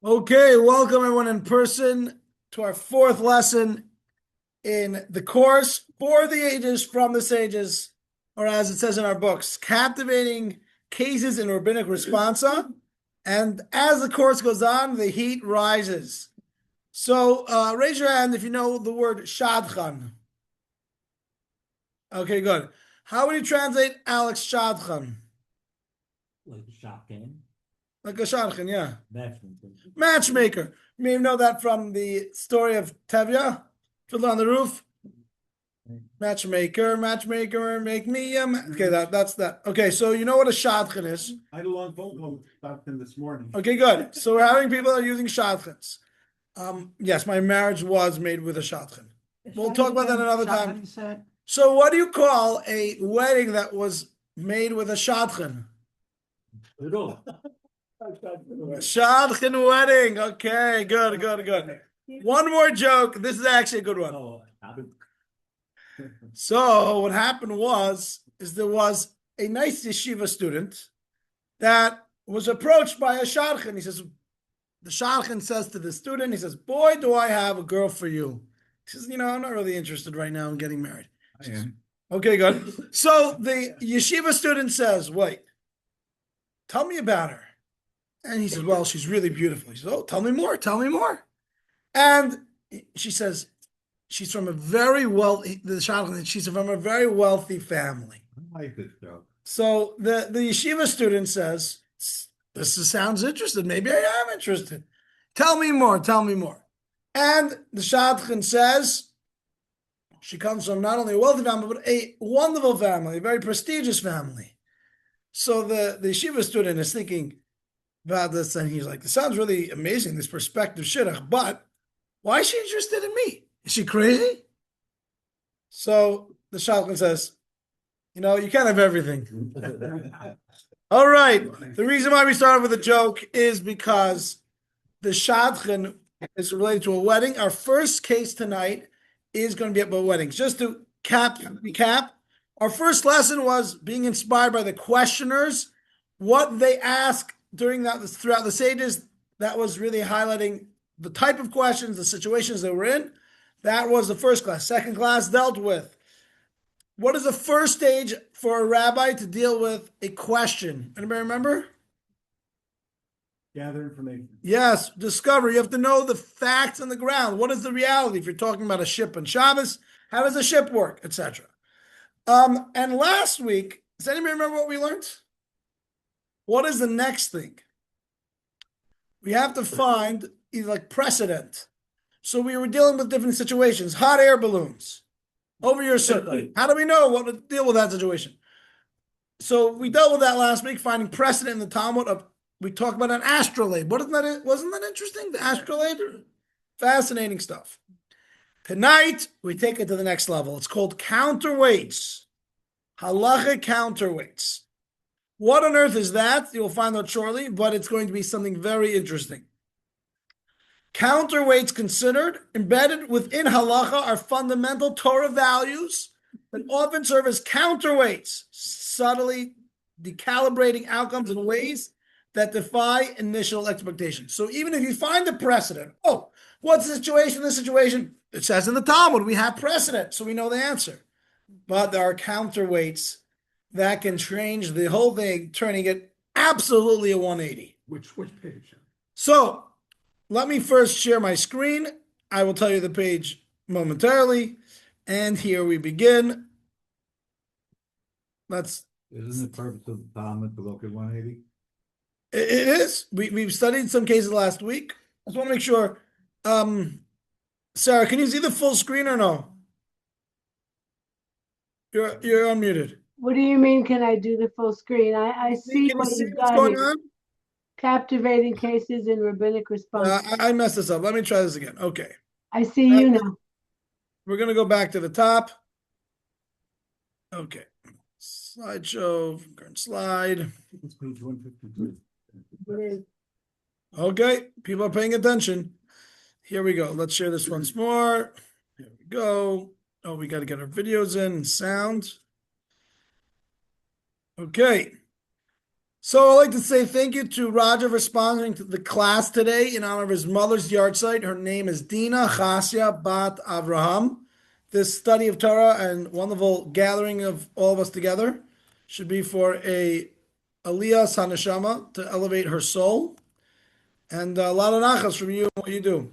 Okay, welcome everyone in person to our fourth lesson in the course For the Ages, from the Sages, or as it says in our books, captivating cases in Rabbinic Responsa. And as the course goes on, the heat rises. So raise your hand if you know the word shadchan. Okay, good. How would you translate Alex shadchan? Like a shotgun. Like a shadchan, yeah. Matchmaker. Matchmaker. You may know that from the story of Tevya, Fiddler on the Roof. Matchmaker, make me a okay, that's that. Okay, so you know what a shadchan is. I had a long phone call about them this morning. Okay, good. So we're having people that are using shadchans. Yes, my marriage was made with a shadchan. We'll talk about that another time. So what do you call a wedding that was made with a shadchan? Shadchan wedding. Okay, good. One more joke. This is actually a good one. So what happened is there was a nice yeshiva student that was approached by a shadchan. The shadchan says to the student, he says, "Boy, do I have a girl for you." He says, I'm not really interested right now in getting married. I am. Okay, good. So the yeshiva student says, "Wait, tell me about her." And he says, "Well, she's really beautiful." He says, "Oh, tell me more. And she says, she's from a very wealthy, she's from a very wealthy family. I like this joke. So the yeshiva student says, "This sounds interesting. Maybe I am interested. Tell me more. And the shadchan says, she comes from not only a wealthy family, but a wonderful family, a very prestigious family. So the yeshiva student is thinking about this, and he's like, "This sounds really amazing, this perspective shidduch, but why is she interested in me? Is she crazy?" So the shadchan says, you can't have everything. All right. The reason why we started with a joke is because the shadchan is related to a wedding. Our first case tonight is going to be about weddings. Just to recap, our first lesson was being inspired by the questioners, what they ask throughout the sages. That was really highlighting the type of questions, the situations they were in. That was the first class. Second class dealt with what is the first stage for a rabbi to deal with a question? Anybody remember? Gather information. Yes, discover. You have to know the facts on the ground. What is the reality? If you're talking about a ship on Shabbos, how does a ship work, etc. And last week, does anybody remember what we learned? What is the next thing? We have to find either like precedent. So we were dealing with different situations. Hot air balloons over your circle. How do we know what to deal with that situation? So we dealt with that last week, finding precedent in the Talmud of. We talked about an astrolabe. Wasn't that interesting? The astrolabe? Fascinating stuff. Tonight, we take it to the next level. It's called counterweights. Halacha counterweights. What on earth is that? You'll find out shortly, but it's going to be something very interesting. Counterweights considered, embedded within halacha, are fundamental Torah values that often serve as counterweights, subtly decalibrating outcomes in ways that defy initial expectations. So even if you find a precedent, what's the situation in this situation? It says in the Talmud, we have precedent, so we know the answer. But there are counterweights that can change the whole thing, turning it absolutely a 180. Which page? So let me first share my screen. I will tell you the page momentarily. And here we begin. Isn't the purpose of the Talmud to look at 180? It is. We've studied some cases last week. I just want to make sure. Sarah, can you see the full screen or no? You're unmuted. What do you mean, can I do the full screen? I see Can you what see you've what's got going here. on? Captivating cases in rabbinic response. I messed this up. Let me try this again. Okay. I see you now. We're going to go back to the top. Okay. Slideshow, current slide. It's page 152. Okay. People are paying attention. Here we go. Let's share this once more. Here we go. Oh, we got to get our videos in and sound. Okay. So I'd like to say thank you to Roger for sponsoring the class today in honor of his mother's yahrzeit. Her name is Dina Chasya Bat Avraham. This study of Torah and wonderful gathering of all of us together should be for a Aliyah Sanashama to elevate her soul. And a lot of nachas from you and what you do.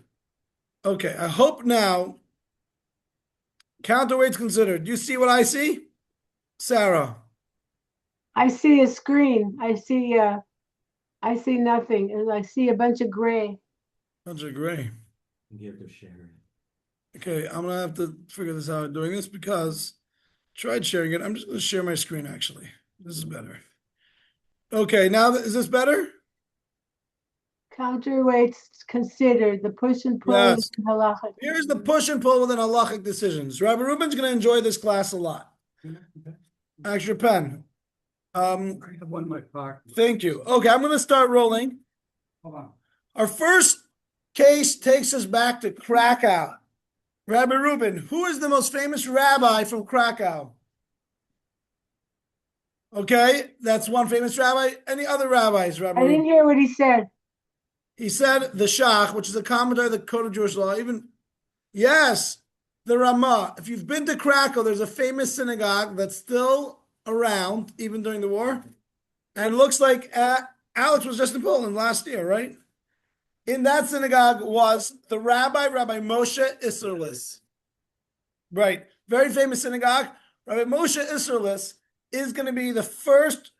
Okay, I hope now, counterweights considered. Do you see what I see? Sarah. I see a screen. I see nothing, and I see a bunch of gray. Bunch of gray. You have to share it. Okay, I'm gonna have to figure this out doing this because I tried sharing it. I'm just gonna share my screen actually. This is better. Okay, now is this better? Counterweights considered, the push and pull Yes. in halacha. Here's the push and pull within halachic decisions. Rabbi Reuben's gonna enjoy this class a lot. Extra pen. I have one in my pocket. Thank you. Okay, I'm gonna start rolling. Hold on. Our first case takes us back to Krakow. Rabbi Reuben, who is the most famous rabbi from Krakow? Okay, that's one famous rabbi. Any other rabbis, Rabbi I didn't Reuben? hear what he said. He said the Shach, which is a commentary of the Code of Jewish Law. Yes, the Ramah. If you've been to Krakow, there's a famous synagogue that's still around, even during the war. And it looks like Alex was just in Poland last year, right? In that synagogue was the Rabbi Moshe Isserlis. Right. Very famous synagogue. Rabbi Moshe Isserlis is going to be the first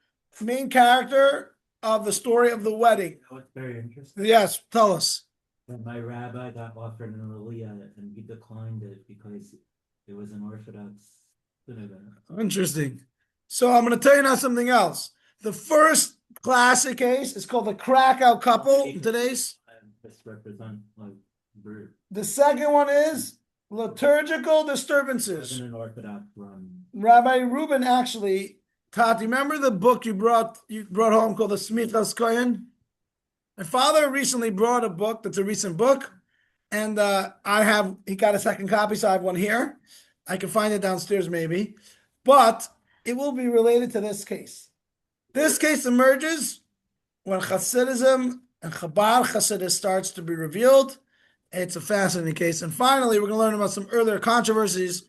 main character of the story of the wedding. Oh, it's very interesting. Yes, tell us. That my rabbi got offered an aliyah and he declined it because it was an Orthodox synagogue. Interesting. So I'm going to tell you now something else. The first classic case is called the Krakow couple. Today's. Misrepresent like group. The second one is liturgical disturbances. Wasn't an Orthodox run. Rabbi Reuben actually, Tati, remember the book you brought home called the Smichas Kohen? My father recently brought a book that's a recent book, and he got a second copy, so I have one here. I can find it downstairs maybe, but it will be related to this case. This case emerges when Hasidism and Chabad Hasidus starts to be revealed. It's a fascinating case. And finally, we're going to learn about some earlier controversies.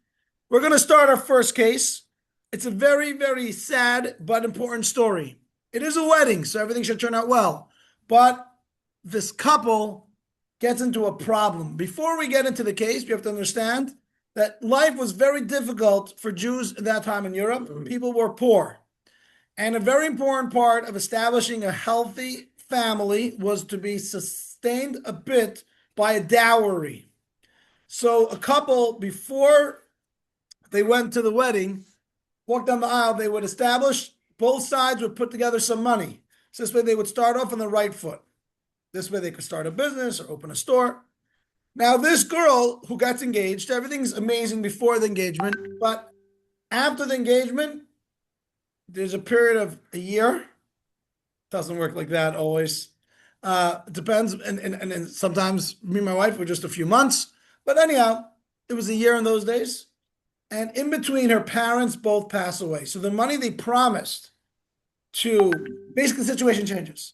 We're going to start our first case. It's a very, very sad but important story. It is a wedding, so everything should turn out well. But this couple gets into a problem. Before we get into the case, we have to understand that life was very difficult for Jews at that time in Europe. People were poor. And a very important part of establishing a healthy family was to be sustained a bit by a dowry. So a couple, before they went to the wedding, walked down the aisle, they would establish, both sides would put together some money. So this way they would start off on the right foot. This way they could start a business or open a store. Now this girl who gets engaged, everything's amazing before the engagement, but after the engagement, there's a period of a year. Doesn't work like that always. It depends, and sometimes me and my wife were just a few months. But anyhow, it was a year in those days. And in between, her parents both pass away. So the money they promised to, basically the situation changes.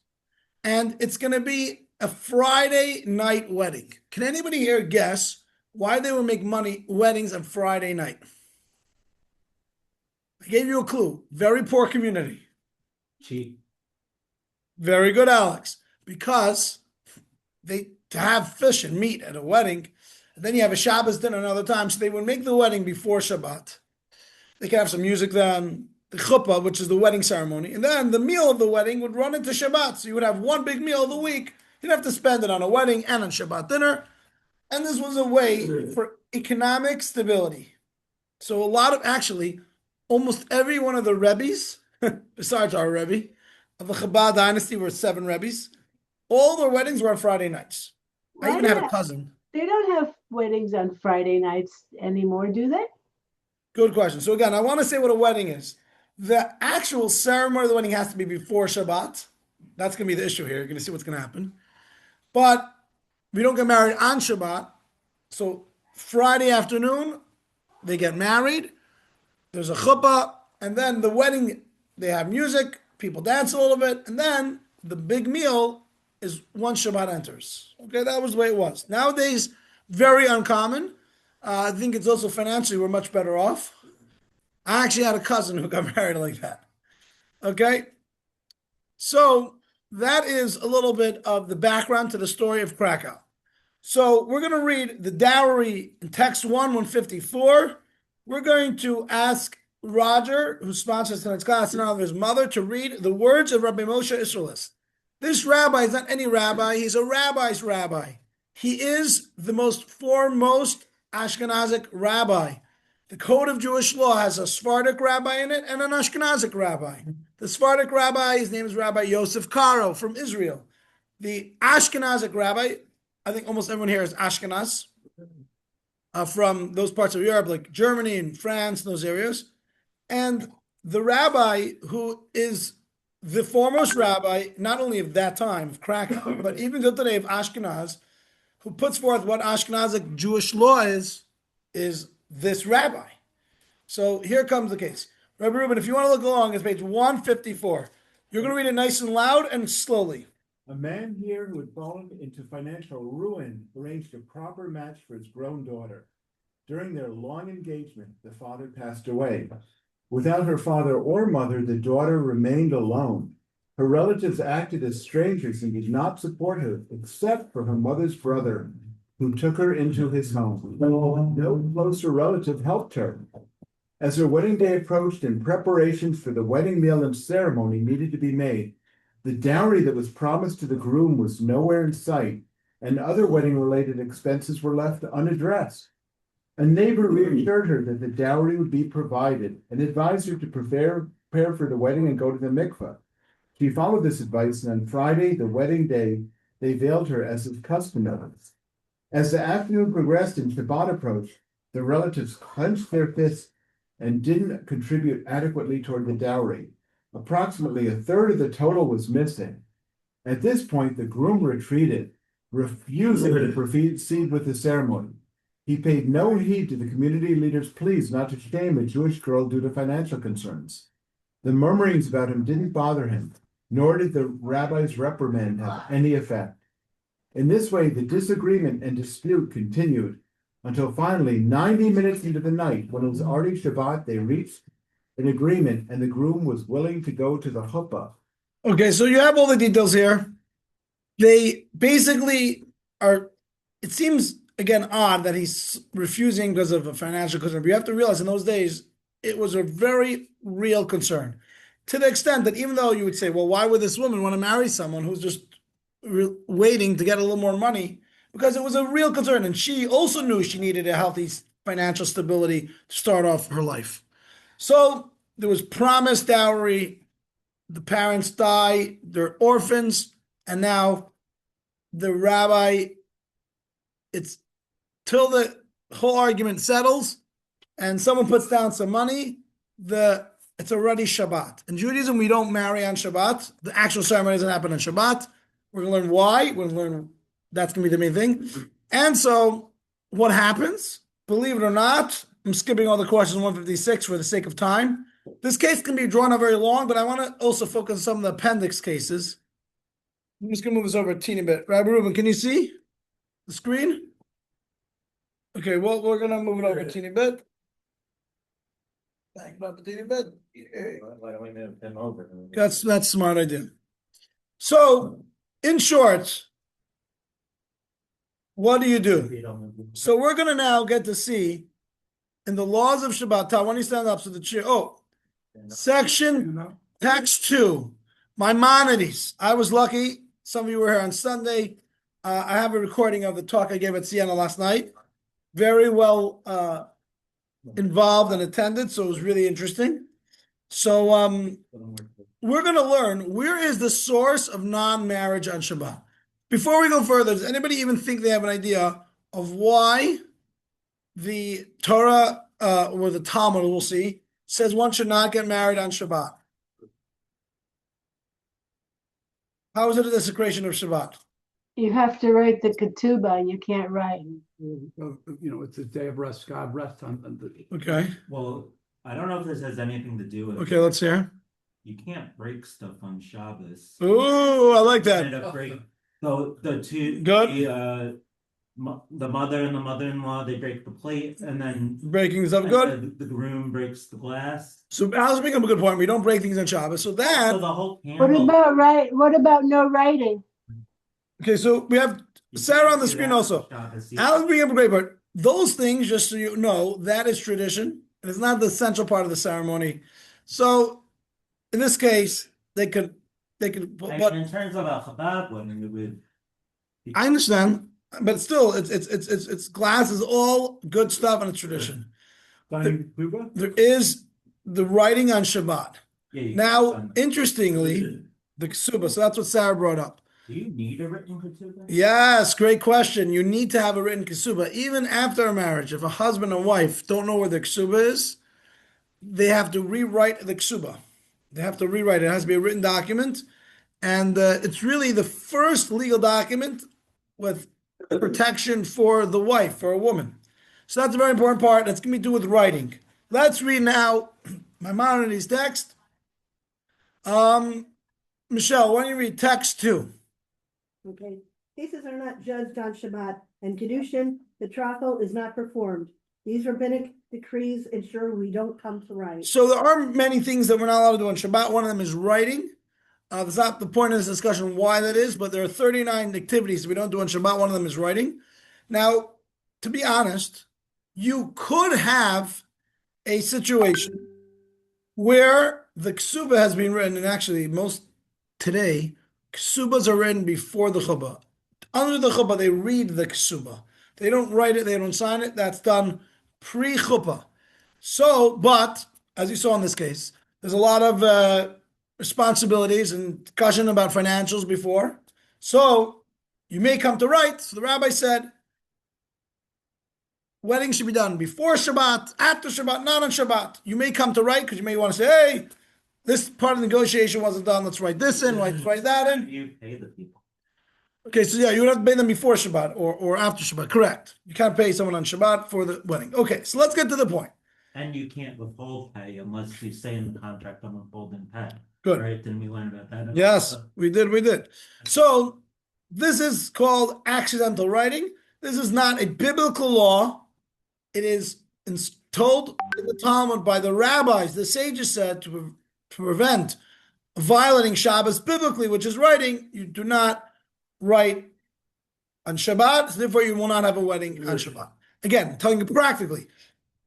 And it's going to be a Friday night wedding. Can anybody here guess why they would make weddings on Friday night? I gave you a clue. Very poor community. Cheap. Very good, Alex. Because to have fish and meat at a wedding, and then you have a Shabbos dinner another time, so they would make the wedding before Shabbat. They could have some music then, the chuppah, which is the wedding ceremony, and then the meal of the wedding would run into Shabbat. So you would have one big meal of the week. You'd have to spend it on a wedding and on Shabbat dinner. And this was a way for economic stability. So almost every one of the Rebbes, besides our Rebbe, of the Chabad dynasty were 7 Rebbes. All their weddings were on Friday nights. I even had a cousin. They don't have weddings on Friday nights anymore, do they? Good question. So again, I want to say what a wedding is. The actual ceremony of the wedding has to be before Shabbat. That's going to be the issue here. You're going to see what's going to happen. But we don't get married on Shabbat. So Friday afternoon, they get married. There's a chuppah. And then the wedding, they have music. people dance a little bit, and then the big meal is once Shabbat enters. Okay, that was the way it was. Nowadays, very uncommon. I think it's also financially we're much better off. I actually had a cousin who got married like that. Okay, so that is a little bit of the background to the story of Krakow. So we're going to read the dowry in text 154. We're going to ask Roger, who sponsors tonight's class, and of his mother, to read the words of Rabbi Moshe Isserles. This rabbi is not any rabbi. He's a rabbi's rabbi. He is the most foremost Ashkenazic rabbi. The Code of Jewish Law has a Sephardic rabbi in it and an Ashkenazic rabbi. The Sephardic rabbi, his name is Rabbi Yosef Karo from Israel. The Ashkenazic rabbi, I think almost everyone here is Ashkenaz, from those parts of Europe, like Germany and France, those areas. And the rabbi who is the foremost rabbi, not only of that time, of Krakow, but even till today of Ashkenaz, who puts forth what Ashkenazic Jewish law is this rabbi. So here comes the case. Rabbi Reuben, if you want to look along, it's page 154. You're going to read it nice and loud and slowly. A man here who had fallen into financial ruin arranged a proper match for his grown daughter. During their long engagement, the father passed away. Without her father or mother, the daughter remained alone. Her relatives acted as strangers and did not support her, except for her mother's brother, who took her into his home. No closer relative helped her. As her wedding day approached and preparations for the wedding meal and ceremony needed to be made, the dowry that was promised to the groom was nowhere in sight, and other wedding-related expenses were left unaddressed. A neighbor reassured her that the dowry would be provided and advised her to prepare for the wedding and go to the mikveh. She followed this advice, and on Friday, the wedding day, they veiled her as is customary. As the afternoon progressed and Shabbat approached, the relatives clenched their fists and didn't contribute adequately toward the dowry. Approximately a third of the total was missing. At this point, the groom retreated, refusing to proceed with the ceremony. He paid no heed to the community leaders' pleas not to shame a Jewish girl due to financial concerns. The murmurings about him didn't bother him, nor did the rabbi's reprimand have any effect. In this way, the disagreement and dispute continued until finally, 90 minutes into the night, when it was already Shabbat, they reached an agreement and the groom was willing to go to the chuppah. Okay, so you have all the details here. They basically are, it seems, again, odd that he's refusing because of a financial concern. But you have to realize in those days, it was a very real concern. To the extent that even though you would say, well, why would this woman want to marry someone who's just waiting to get a little more money? Because it was a real concern. And she also knew she needed a healthy financial stability to start off her life. So there was promised dowry. The parents die, they're orphans, and now the rabbi, it's till the whole argument settles and someone puts down some money, it's already Shabbat. In Judaism, we don't marry on Shabbat. The actual ceremony doesn't happen on Shabbat. We're going to learn why. We're going to learn that's going to be the main thing. And so what happens? Believe it or not, I'm skipping all the questions 156 for the sake of time. This case can be drawn out very long, but I want to also focus on some of the appendix cases. I'm just going to move this over a teeny bit. Rabbi Reuben, can you see the screen? Okay, well, we're going to move it over a teeny bit. Back it up a teeny bit. Why don't we move him over? That's a smart idea. So, in short, what do you do? So we're going to now get to see in the laws of Shabbat, Tal, when you stand up, so the chair, section, text 2, Maimonides. I was lucky. Some of you were here on Sunday. I have a recording of the talk I gave at Siena last night. Very well involved and attended, so it was really interesting. So we're going to learn where is the source of non-marriage on Shabbat. Before we go further, does anybody even think they have an idea of why the Torah or the Talmud, we'll see, says one should not get married on Shabbat? How is it a desecration of Shabbat? You have to write the ketubah and you can't write. It's a day of rest. God rest on the. Okay. Well, I don't know if this has anything to do with. Okay, let's hear. you can't break stuff on Shabbos. Ooh, I like Kind that. of break, so the two, Good. the mother and the mother-in-law, they break the plate, and then Breaking stuff good. the groom breaks the glass. So Alice bringing up a good point. We don't break things on Shabbos. So So that, the whole What candle. about no writing? okay, so we have you Sarah can't on the do screen that on also. Shabbos. Alice bringing up a great point. Those things, just so you know, that is tradition. And it's not the essential part of the ceremony. So in this case, they could, but In terms of a Chabad wedding, it would. I understand, but still, it's glass is all good stuff and it's tradition. Signing Kuba? There is the writing on Shabbat. Yeah, you Now, can- interestingly, the ksuba. So that's what Sarah brought up. Do you need a written ketubah? Yes, great question. You need to have a written ksuba even after a marriage. If a husband and wife don't know where the ksuba is, they have to rewrite the ksuba. They have to rewrite it. It has to be a written document, and it's really the first legal document with protection for the wife, for a woman. So that's a very important part. That's going to be do with writing. Let's read now Maimonides' text. Michelle, why don't you read text 2? Okay, cases are not judged on Shabbat, and Kedushin, betrothal is not performed. These rabbinic decrees ensure we don't come to right. So there are many things that we're not allowed to do on Shabbat. One of them is writing. That's not the point of this discussion why that is, but there are 39 activities we don't do on Shabbat. One of them is writing. Now, to be honest, you could have a situation where the ksuba has been written, and actually most today, ksubas are written before the chuppah. Under the chuppah, they read the ksuba. They don't write it, they don't sign it. That's done pre-chuppah. So, but, as you saw in this case, there's a lot of responsibilities and discussion about financials before. So, you may come to write. So the rabbi said, wedding should be done before Shabbat, after Shabbat, not on Shabbat. You may come to write because you may want to say, hey, this part of the negotiation wasn't done. Let's write this in, write that in. You pay the people. Okay, so yeah, you would have to pay them before Shabbat or after Shabbat. Correct. You can't pay someone on Shabbat for the wedding. Okay, so let's get to the point. And you can't withhold pay unless you say in the contract, I'm withholding pay. Good. Right, didn't we learn about that? Yes, we did. So this is called accidental writing. This is not a biblical law. It is told in the Talmud by the rabbis, the sages said, to prevent violating Shabbos biblically, which is writing. You do not write on Shabbat, so therefore you will not have a wedding on Shabbat. Again, I'm telling you practically.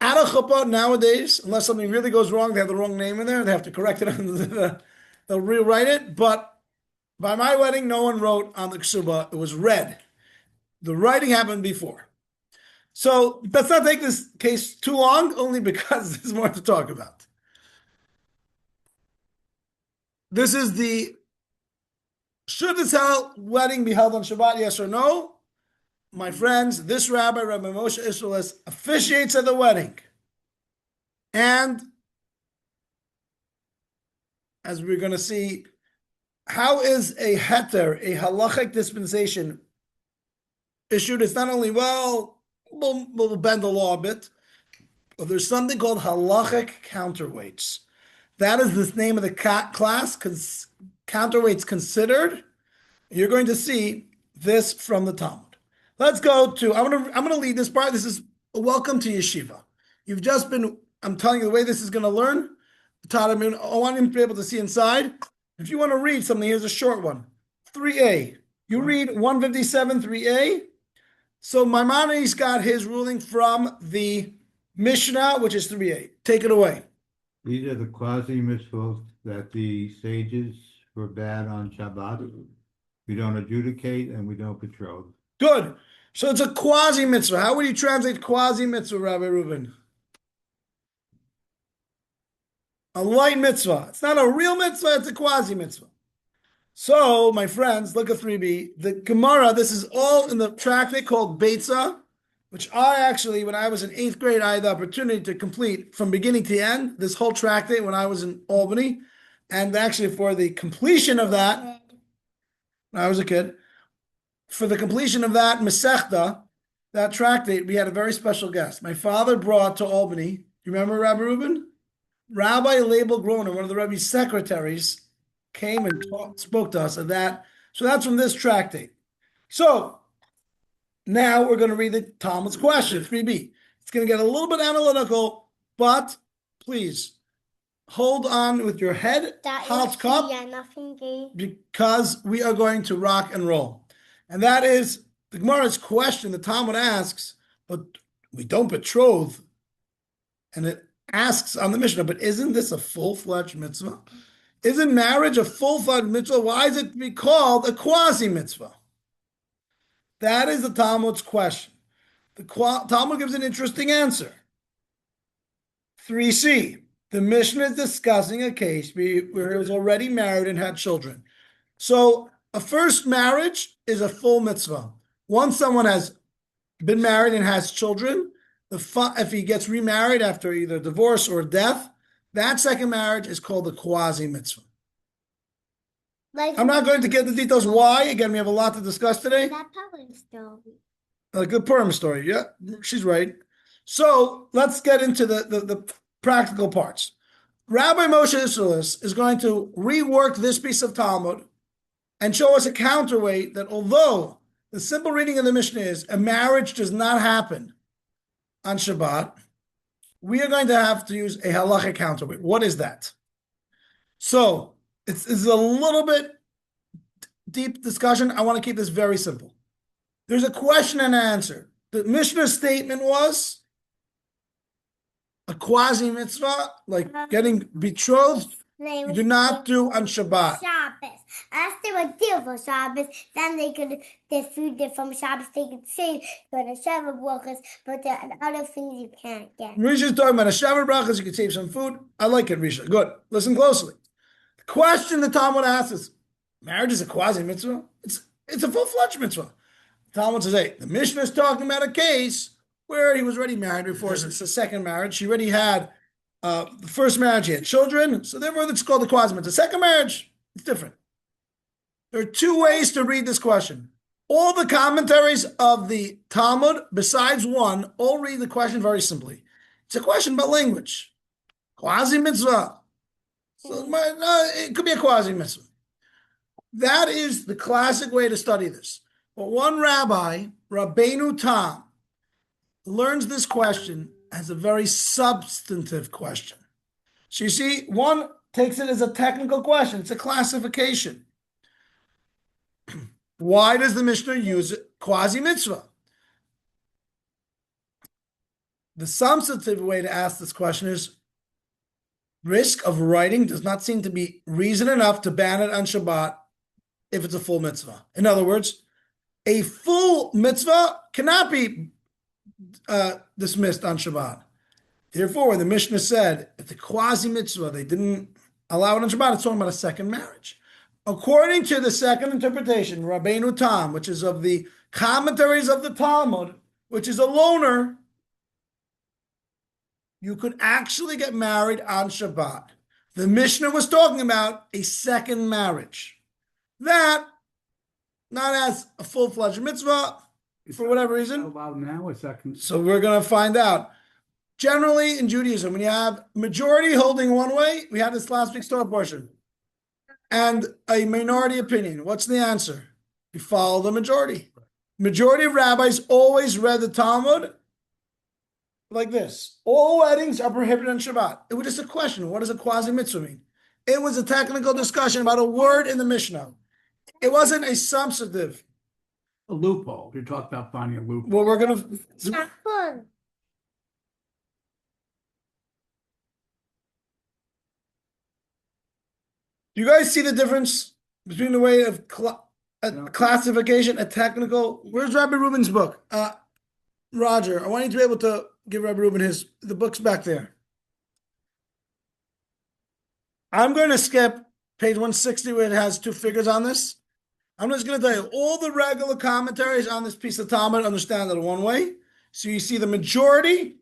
At a chuppah nowadays, unless something really goes wrong, they have the wrong name in there, they have to correct it, they'll rewrite it. But by my wedding, no one wrote on the ksuba, it was read. The writing happened before. So let's not take this case too long, only because there's more to talk about. This is the, should this wedding be held on Shabbat, yes or no? My friends, this rabbi, Rabbi Moshe Isserles, officiates at the wedding. And as we're going to see, how is a heter, a halachic dispensation issued? It's not only, well, we'll bend the law a bit, but there's something called halachic counterweights. That is the name of the class, counterweights considered. You're going to see this from the Talmud. Let's go to, I'm gonna lead this part. This is a welcome to yeshiva. You've just been, I'm telling you the way this is going to learn. I want him to be able to see inside. If you want to read something, here's a short one. 3a. You read 157, 3a. So Maimonides got his ruling from the Mishnah, which is 3a. Take it away. These are the quasi-mitzvot that the sages forbade on Shabbat. We don't adjudicate and we don't betroth. Good. So it's a quasi-mitzvah. How would you translate quasi-mitzvah, Rabbi Reuben? A light mitzvah. It's not a real mitzvah, it's a quasi-mitzvah. So, my friends, look at 3b. The Gemara, this is all in the tractate called Beitzah, which I actually, when I was in 8th grade, I had the opportunity to complete from beginning to end, this whole tractate when I was in Albany. And actually for the completion of that, when I was a kid, for the completion of that Masechta, that tractate, we had a very special guest. My father brought to Albany, you remember Rabbi Reuben? Rabbi Label Groner, one of the Rebbe's secretaries, came and spoke to us of that. So that's from this tractate. So now we're going to read the Talmud's question, 3b. It's going to get a little bit analytical, but please hold on with your head hot cup because we are going to rock and roll. And that is the Gemara's question the Talmud asks, but we don't betroth. And it asks on the Mishnah, but isn't this a full-fledged mitzvah? Isn't marriage a full-fledged mitzvah? Why is it to be called a quasi-mitzvah? That is the Talmud's question. The Talmud gives an interesting answer. 3c, the Mishnah is discussing a case where he was already married and had children. So a first marriage is a full mitzvah. Once someone has been married and has children, if he gets remarried after either divorce or death, that second marriage is called a quasi-mitzvah. I'm not going to get the details why. Again, we have a lot to discuss today. That Purim story. A good Purim story. Yeah, she's right. So let's get into the practical parts. Rabbi Moshe Isserles is going to rework this piece of Talmud and show us a counterweight that although the simple reading of the Mishnah is a marriage does not happen on Shabbat, we are going to have to use a halachic counterweight. What is that? So it's a little bit deep discussion. I want to keep this very simple. There's a question and an answer. The Mishnah's statement was a quasi-mitzvah, like getting betrothed, you do not do on Shabbat. Shabbos. Unless they were deal for Shabbos, then they could, their food from Shabbos, they could save for the Shabbat brachas, but there are other things you can't get. Risha's talking about a Shabbat brachas, you can save some food. I like it, Risha. Good. Listen closely. The question the Talmud asks is, marriage is a quasi-mitzvah? It's a full-fledged mitzvah. The Talmud says, hey, the Mishnah is talking about a case where he was already married before, so it's the second marriage. He already had the first marriage, he had children, so therefore it's called the quasi-mitzvah. The second marriage, it's different. There are two ways to read this question. All the commentaries of the Talmud, besides one, all read the question very simply. It's a question about language. Quasi-mitzvah. So it could be a quasi-mitzvah. That is the classic way to study this. But one rabbi, Rabbeinu Tam, learns this question as a very substantive question. So you see, one takes it as a technical question. It's a classification. Why does the Mishnah use it? Quasi-mitzvah. The substantive way to ask this question is, risk of writing does not seem to be reason enough to ban it on Shabbat if it's a full mitzvah. In other words, a full mitzvah cannot be dismissed on Shabbat. Therefore, when the Mishnah said, if the quasi-mitzvah, they didn't allow it on Shabbat, it's talking about a second marriage. According to the second interpretation, Rabbeinu Tam, which is of the commentaries of the Talmud, which is a loner, you could actually get married on Shabbat. The Mishnah was talking about a second marriage. That, not as a full-fledged mitzvah, for whatever reason. Allowed now a second. So we're going to find out. Generally, in Judaism, when you have majority holding one way, we had this last week's Torah portion, and a minority opinion. What's the answer? You follow the majority. Majority of rabbis always read the Talmud like this. All weddings are prohibited on Shabbat. It was just a question. What does a quasi-mitzvah mean? It was a technical discussion about a word in the Mishnah. It wasn't a substantive. A loophole. You talked about finding a loophole. Well, we're going to... Do you guys see the difference between the way of classification and technical? Where's Rabbi Reuben's book? Roger, I want you to be able to give Rabbi Reuben the book's back there. I'm going to skip page 160 where it has two figures on this. I'm just going to tell you, all the regular commentaries on this piece of Talmud understand it one way. So you see the majority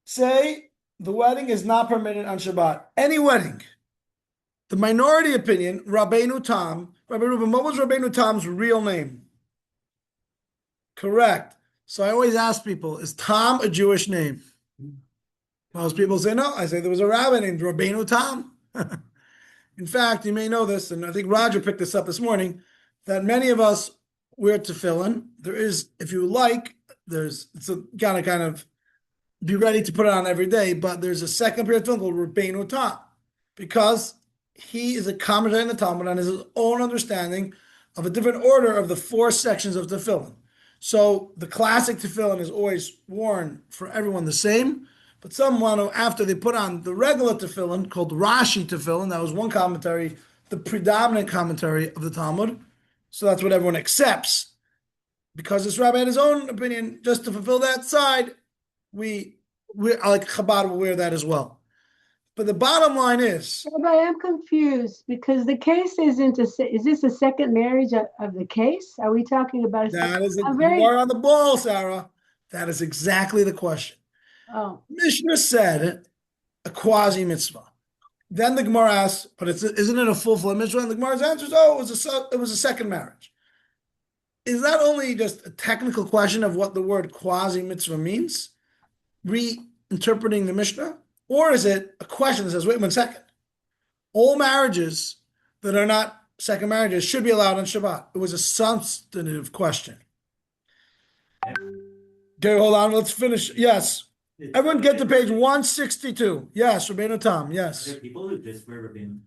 say the wedding is not permitted on Shabbat. Any wedding. The minority opinion, Rabbeinu Tam. Rabbi Reuben, what was Rabbeinu Tam's real name? Correct. So I always ask people, is Tam a Jewish name? Most people say no. I say there was a rabbi named Rabbeinu Tam. In fact, you may know this, and I think Roger picked this up this morning, that many of us wear tefillin. There is, if you like, it's a gotta kind of be ready to put it on every day, but there's a second pair of tefillin called Rabbeinu Tam, because he is a commentator in the Talmud on his own understanding of a different order of the 4 sections of tefillin. So the classic tefillin is always worn for everyone the same, but some want to, after they put on the regular tefillin called Rashi tefillin, that was one commentary, the predominant commentary of the Talmud. So that's what everyone accepts. Because this rabbi had his own opinion, just to fulfill that side, we like Chabad will wear that as well. But the bottom line is, Rabbi, I'm confused because the case isn't is this a second marriage of the case? Are we talking about a that is, I'm you are on the ball, Sarah. That is exactly the question. Oh, Mishnah said a quasi mitzvah. Then the Gemara asks, but isn't it a full-fledged mitzvah? And the Gemara's answer is, oh, it was a second marriage. Is that only just a technical question of what the word quasi mitzvah means, reinterpreting the Mishnah? Or is it a question that says, wait 1 second, all marriages that are not second marriages should be allowed on Shabbat? It was a substantive question. Okay, hold on, let's finish. Yes. Everyone get to page 162. Yes, Rabbeinu Tam, Are yes. there people who just wear Rabbeinu?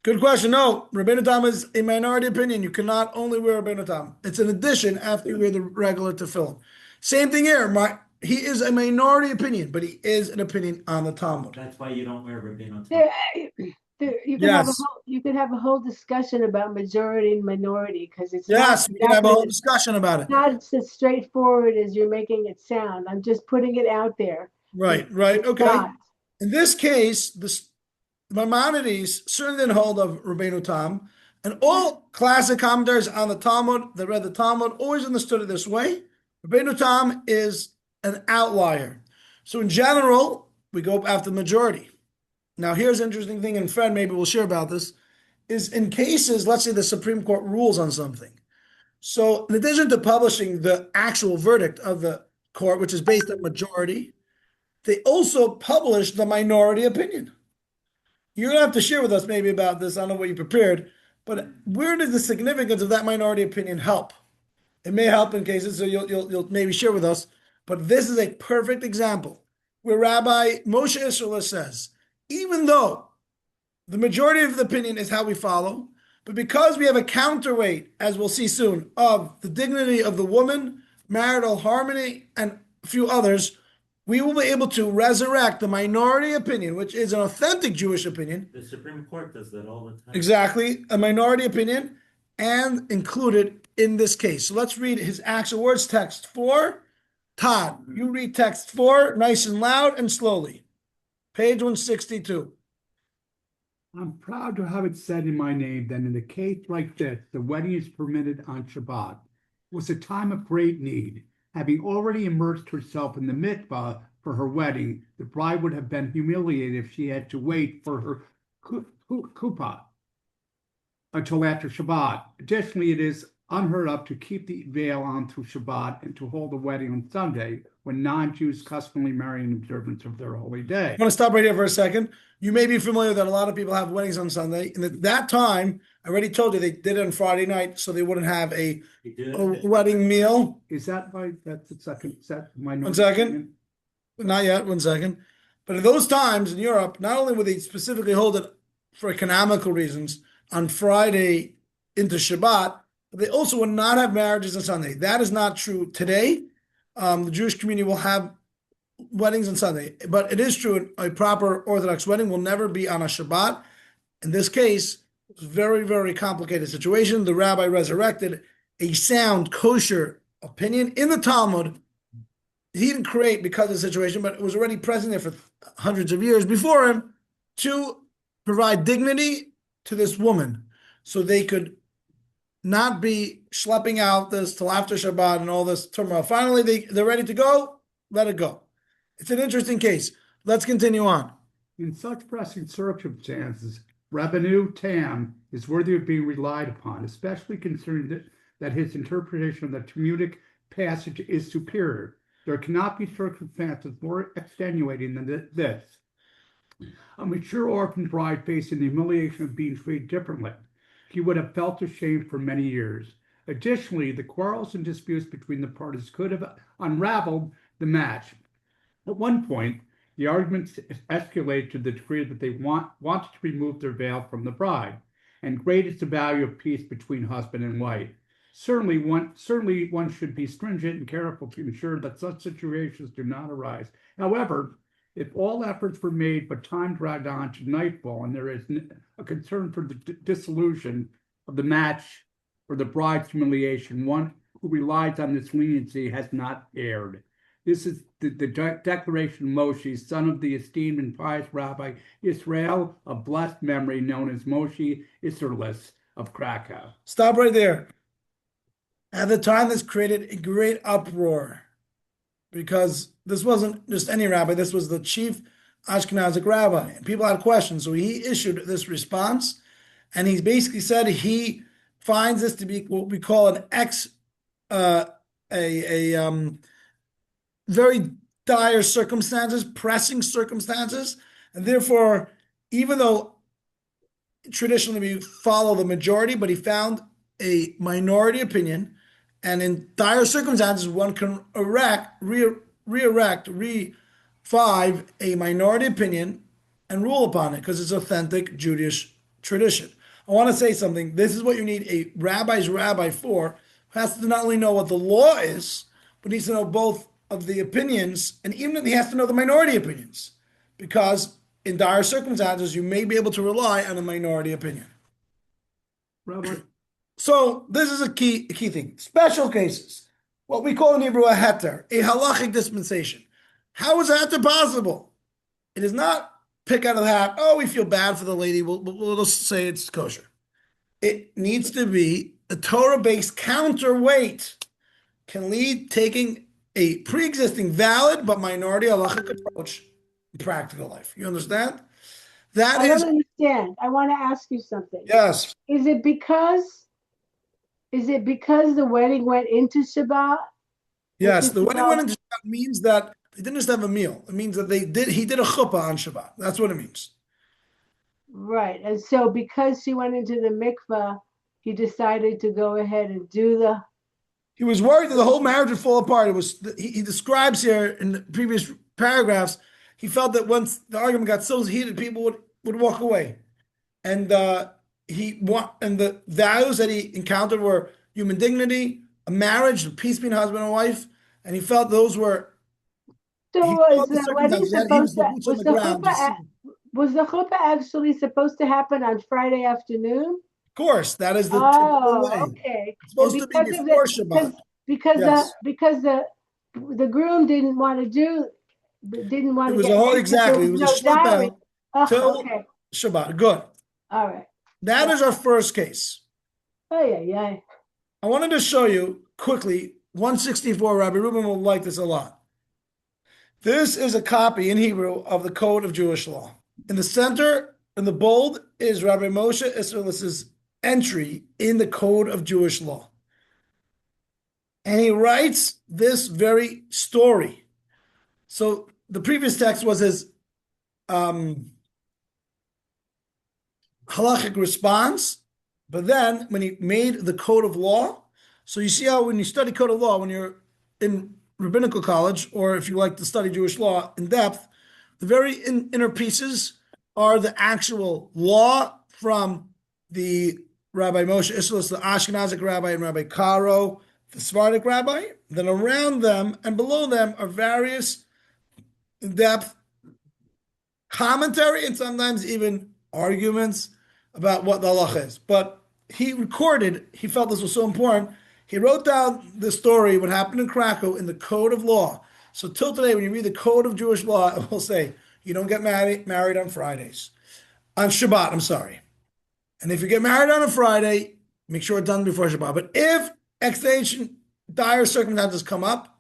Good question. No, Rabbeinu Tam is a minority opinion. You cannot only wear Rabbeinu Tam. It's an addition after you wear the regular tefillin. Same thing here. He is a minority opinion, but he is an opinion on the Talmud. That's why you don't wear Rabbeinu. you could have a whole discussion about majority and minority because it's Yes, not we can have a whole exactly- discussion about it. not as straightforward as you're making it sound. I'm just putting it out there. Right, It's okay. not. In this case, the Maimonides certainly didn't hold of Rabbeinu Tam, and all classic commentaries on the Talmud that read the Talmud always understood it this way. Rabbeinu Tam is an outlier. So in general, we go after the majority. Now here's an interesting thing, and Fred maybe we'll share about this, is in cases, let's say the Supreme Court rules on something. So in addition to publishing the actual verdict of the court, which is based on majority, they also publish the minority opinion. You're going to have to share with us maybe about this. I don't know what you prepared, but where does the significance of that minority opinion help? It may help in cases, so you'll maybe share with us. But this is a perfect example where Rabbi Moshe Isserles says, even though the majority of the opinion is how we follow, but because we have a counterweight, as we'll see soon, of the dignity of the woman, marital harmony, and a few others, we will be able to resurrect the minority opinion, which is an authentic Jewish opinion. The Supreme Court does that all the time. Exactly, a minority opinion, and include it in this case. So let's read his actual words, text 4. Todd, you read text 4 nice and loud and slowly. Page 162. I'm proud to have it said in my name that in a case like this, the wedding is permitted on Shabbat. It was a time of great need. Having already immersed herself in the mikvah for her wedding, the bride would have been humiliated if she had to wait for her kuppah until after Shabbat. Additionally, it is unheard of to keep the veil on through Shabbat and to hold a wedding on Sunday when non-Jews customarily marry in observance of their holy day. I'm going to stop right here for a second. You may be familiar that a lot of people have weddings on Sunday. And at that time, I already told you they did it on Friday night so they wouldn't have a wedding meal. Is that right? That's the second set. My 1 second. Not yet, 1 second. But at those times in Europe, not only would they specifically hold it for economical reasons on Friday into Shabbat, but they also would not have marriages on Sunday. That is not true today. The Jewish community will have weddings on Sunday, but it is true a proper Orthodox wedding will never be on a Shabbat. In this case, it's a very, very complicated situation. The rabbi resurrected a sound, kosher opinion in the Talmud. He didn't create because of the situation, but it was already present there for hundreds of years before him to provide dignity to this woman so they could not be schlepping out this till after Shabbat and all this turmoil. Finally, they're ready to go, let it go. It's an interesting case. Let's continue on. In such pressing circumstances, Rabbeinu Tam is worthy of being relied upon, especially considering that his interpretation of the Talmudic passage is superior. There cannot be circumstances more extenuating than this. A mature orphan bride facing the humiliation of being treated differently. He would have felt ashamed for many years. Additionally, the quarrels and disputes between the parties could have unraveled the match. At one point, the arguments escalated to the degree that they wanted to remove their veil from the bride, and great is the value of peace between husband and wife. Certainly one should be stringent and careful to ensure that such situations do not arise. However, if all efforts were made but time dragged on to nightfall and there is a concern for the dissolution of the match or the bride's humiliation, one who relies on this leniency has not erred. This is the declaration of Moshe, son of the esteemed and pious Rabbi Israel of blessed memory, known as Moshe Isserles of Krakow. Stop right there. At the time, this created a great uproar because this wasn't just any rabbi, this was the chief Ashkenazic rabbi, and people had questions. So he issued this response, and he basically said he finds this to be what we call an very dire circumstances, pressing circumstances, and therefore, even though traditionally we follow the majority, but he found a minority opinion, and in dire circumstances, one can revive a minority opinion and rule upon it because it's authentic Jewish tradition. I want to say something. This is what you need a rabbi's rabbi for, who has to not only know what the law is, but needs to know both of the opinions, and even he has to know the minority opinions, because in dire circumstances, you may be able to rely on a minority opinion. Rabbi, So this is a key thing. Special cases, what we call in Hebrew a heter, a halachic dispensation. How is a heter possible? It is not pick out of the hat. Oh, we feel bad for the lady. We'll just say it's kosher. It needs to be a Torah-based counterweight. Can lead taking a pre-existing valid but minority halachic approach in practical life. You understand? That I is don't understand. I want to ask you something. yes. Is it because the wedding went into Shabbat? Yes, Which is the wedding Shabbat? went into Shabbat means that they didn't just have a meal. It means that he did a chuppah on Shabbat. That's what it means. Right. And so because she went into the mikvah, he decided to go ahead and do the. He was worried that the whole marriage would fall apart. It was he describes here in the previous paragraphs, he felt that once the argument got so heated, people would walk away. And the values that he encountered were human dignity, a marriage, peace between husband and wife, and he felt those were. So He was felt the the wedding circumstances. He was supposed the to boots on the ground. was the chuppah actually supposed to happen on Friday afternoon? Of course, that is the typical Oh, way. okay. It's supposed And to be because of before the Shabbat. because Yes. the groom didn't want to It was get a whole married because there exactly. It was a no schlep dowry. out Oh, till okay. Shabbat. Good. All right. That is our first case. Oh yeah. I wanted to show you quickly 164. Rabbi Reuben will like this a lot. This is a copy in Hebrew of the Code of Jewish Law. In the center, in the bold, is Rabbi Moshe Isserles' entry in the Code of Jewish Law. And he writes this very story. So the previous text was his halachic response, but then when he made the Code of Law, so you see how when you study Code of Law, when you're in rabbinical college, or if you like to study Jewish law in depth, the very inner pieces are the actual law from the Rabbi Moshe Isserles, the Ashkenazic rabbi, and Rabbi Karo, the Sephardic rabbi. Then around them and below them are various in-depth commentary and sometimes even arguments about what the halacha is. But he felt this was so important, he wrote down the story, what happened in Krakow, in the Code of Law. So till today, when you read the Code of Jewish Law, it will say, you don't get married on Fridays. On Shabbat, I'm sorry. And if you get married on a Friday, make sure it's done before Shabbat. But if extenuating dire circumstances come up,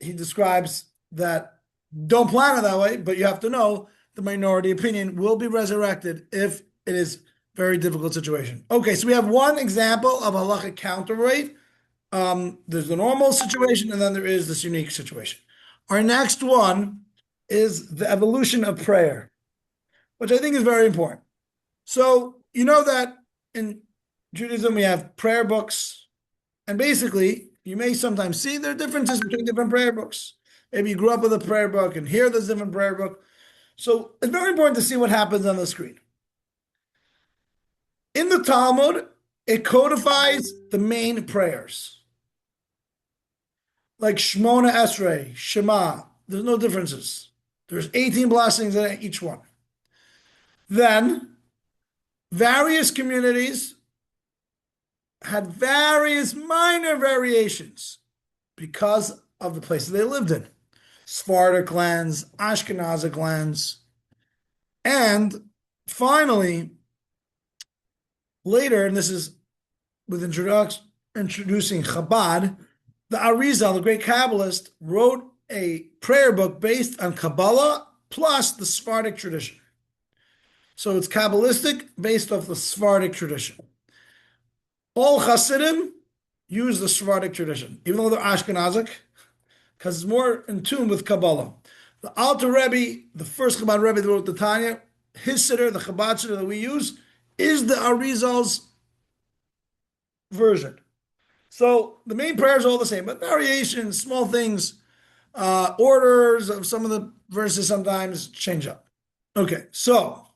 he describes that don't plan it that way, but you have to know the minority opinion will be resurrected if it is very difficult situation. Okay, so we have one example of halachic counterweight There's the normal situation, and then there is this unique situation. Our next one is the evolution of prayer, which I think is very important. So, you know that in Judaism we have prayer books, and basically, you may sometimes see there are differences between different prayer books. Maybe you grew up with a prayer book, and here there's a different prayer book. So, it's very important to see what happens on the screen. In the Talmud, it codifies the main prayers. Like Shmona Esrei, Shema, there's no differences. There's 18 blessings in each one. Then, various communities had various minor variations because of the places they lived in. Sephardic lands, Ashkenazic lands. And finally, later, and this is with introducing Chabad, the Arizal, the great Kabbalist, wrote a prayer book based on Kabbalah plus the Sephardic tradition. So it's Kabbalistic based off the Sephardic tradition. All Hasidim use the Sephardic tradition, even though they're Ashkenazic, because it's more in tune with Kabbalah. The Alter Rebbe, the first Chabad Rebbe that wrote the Tanya, his siddur, the Chabad siddur that we use, is the Arizal's version. So the main prayers are all the same, but variations, small things, orders of some of the verses sometimes change up. Okay, so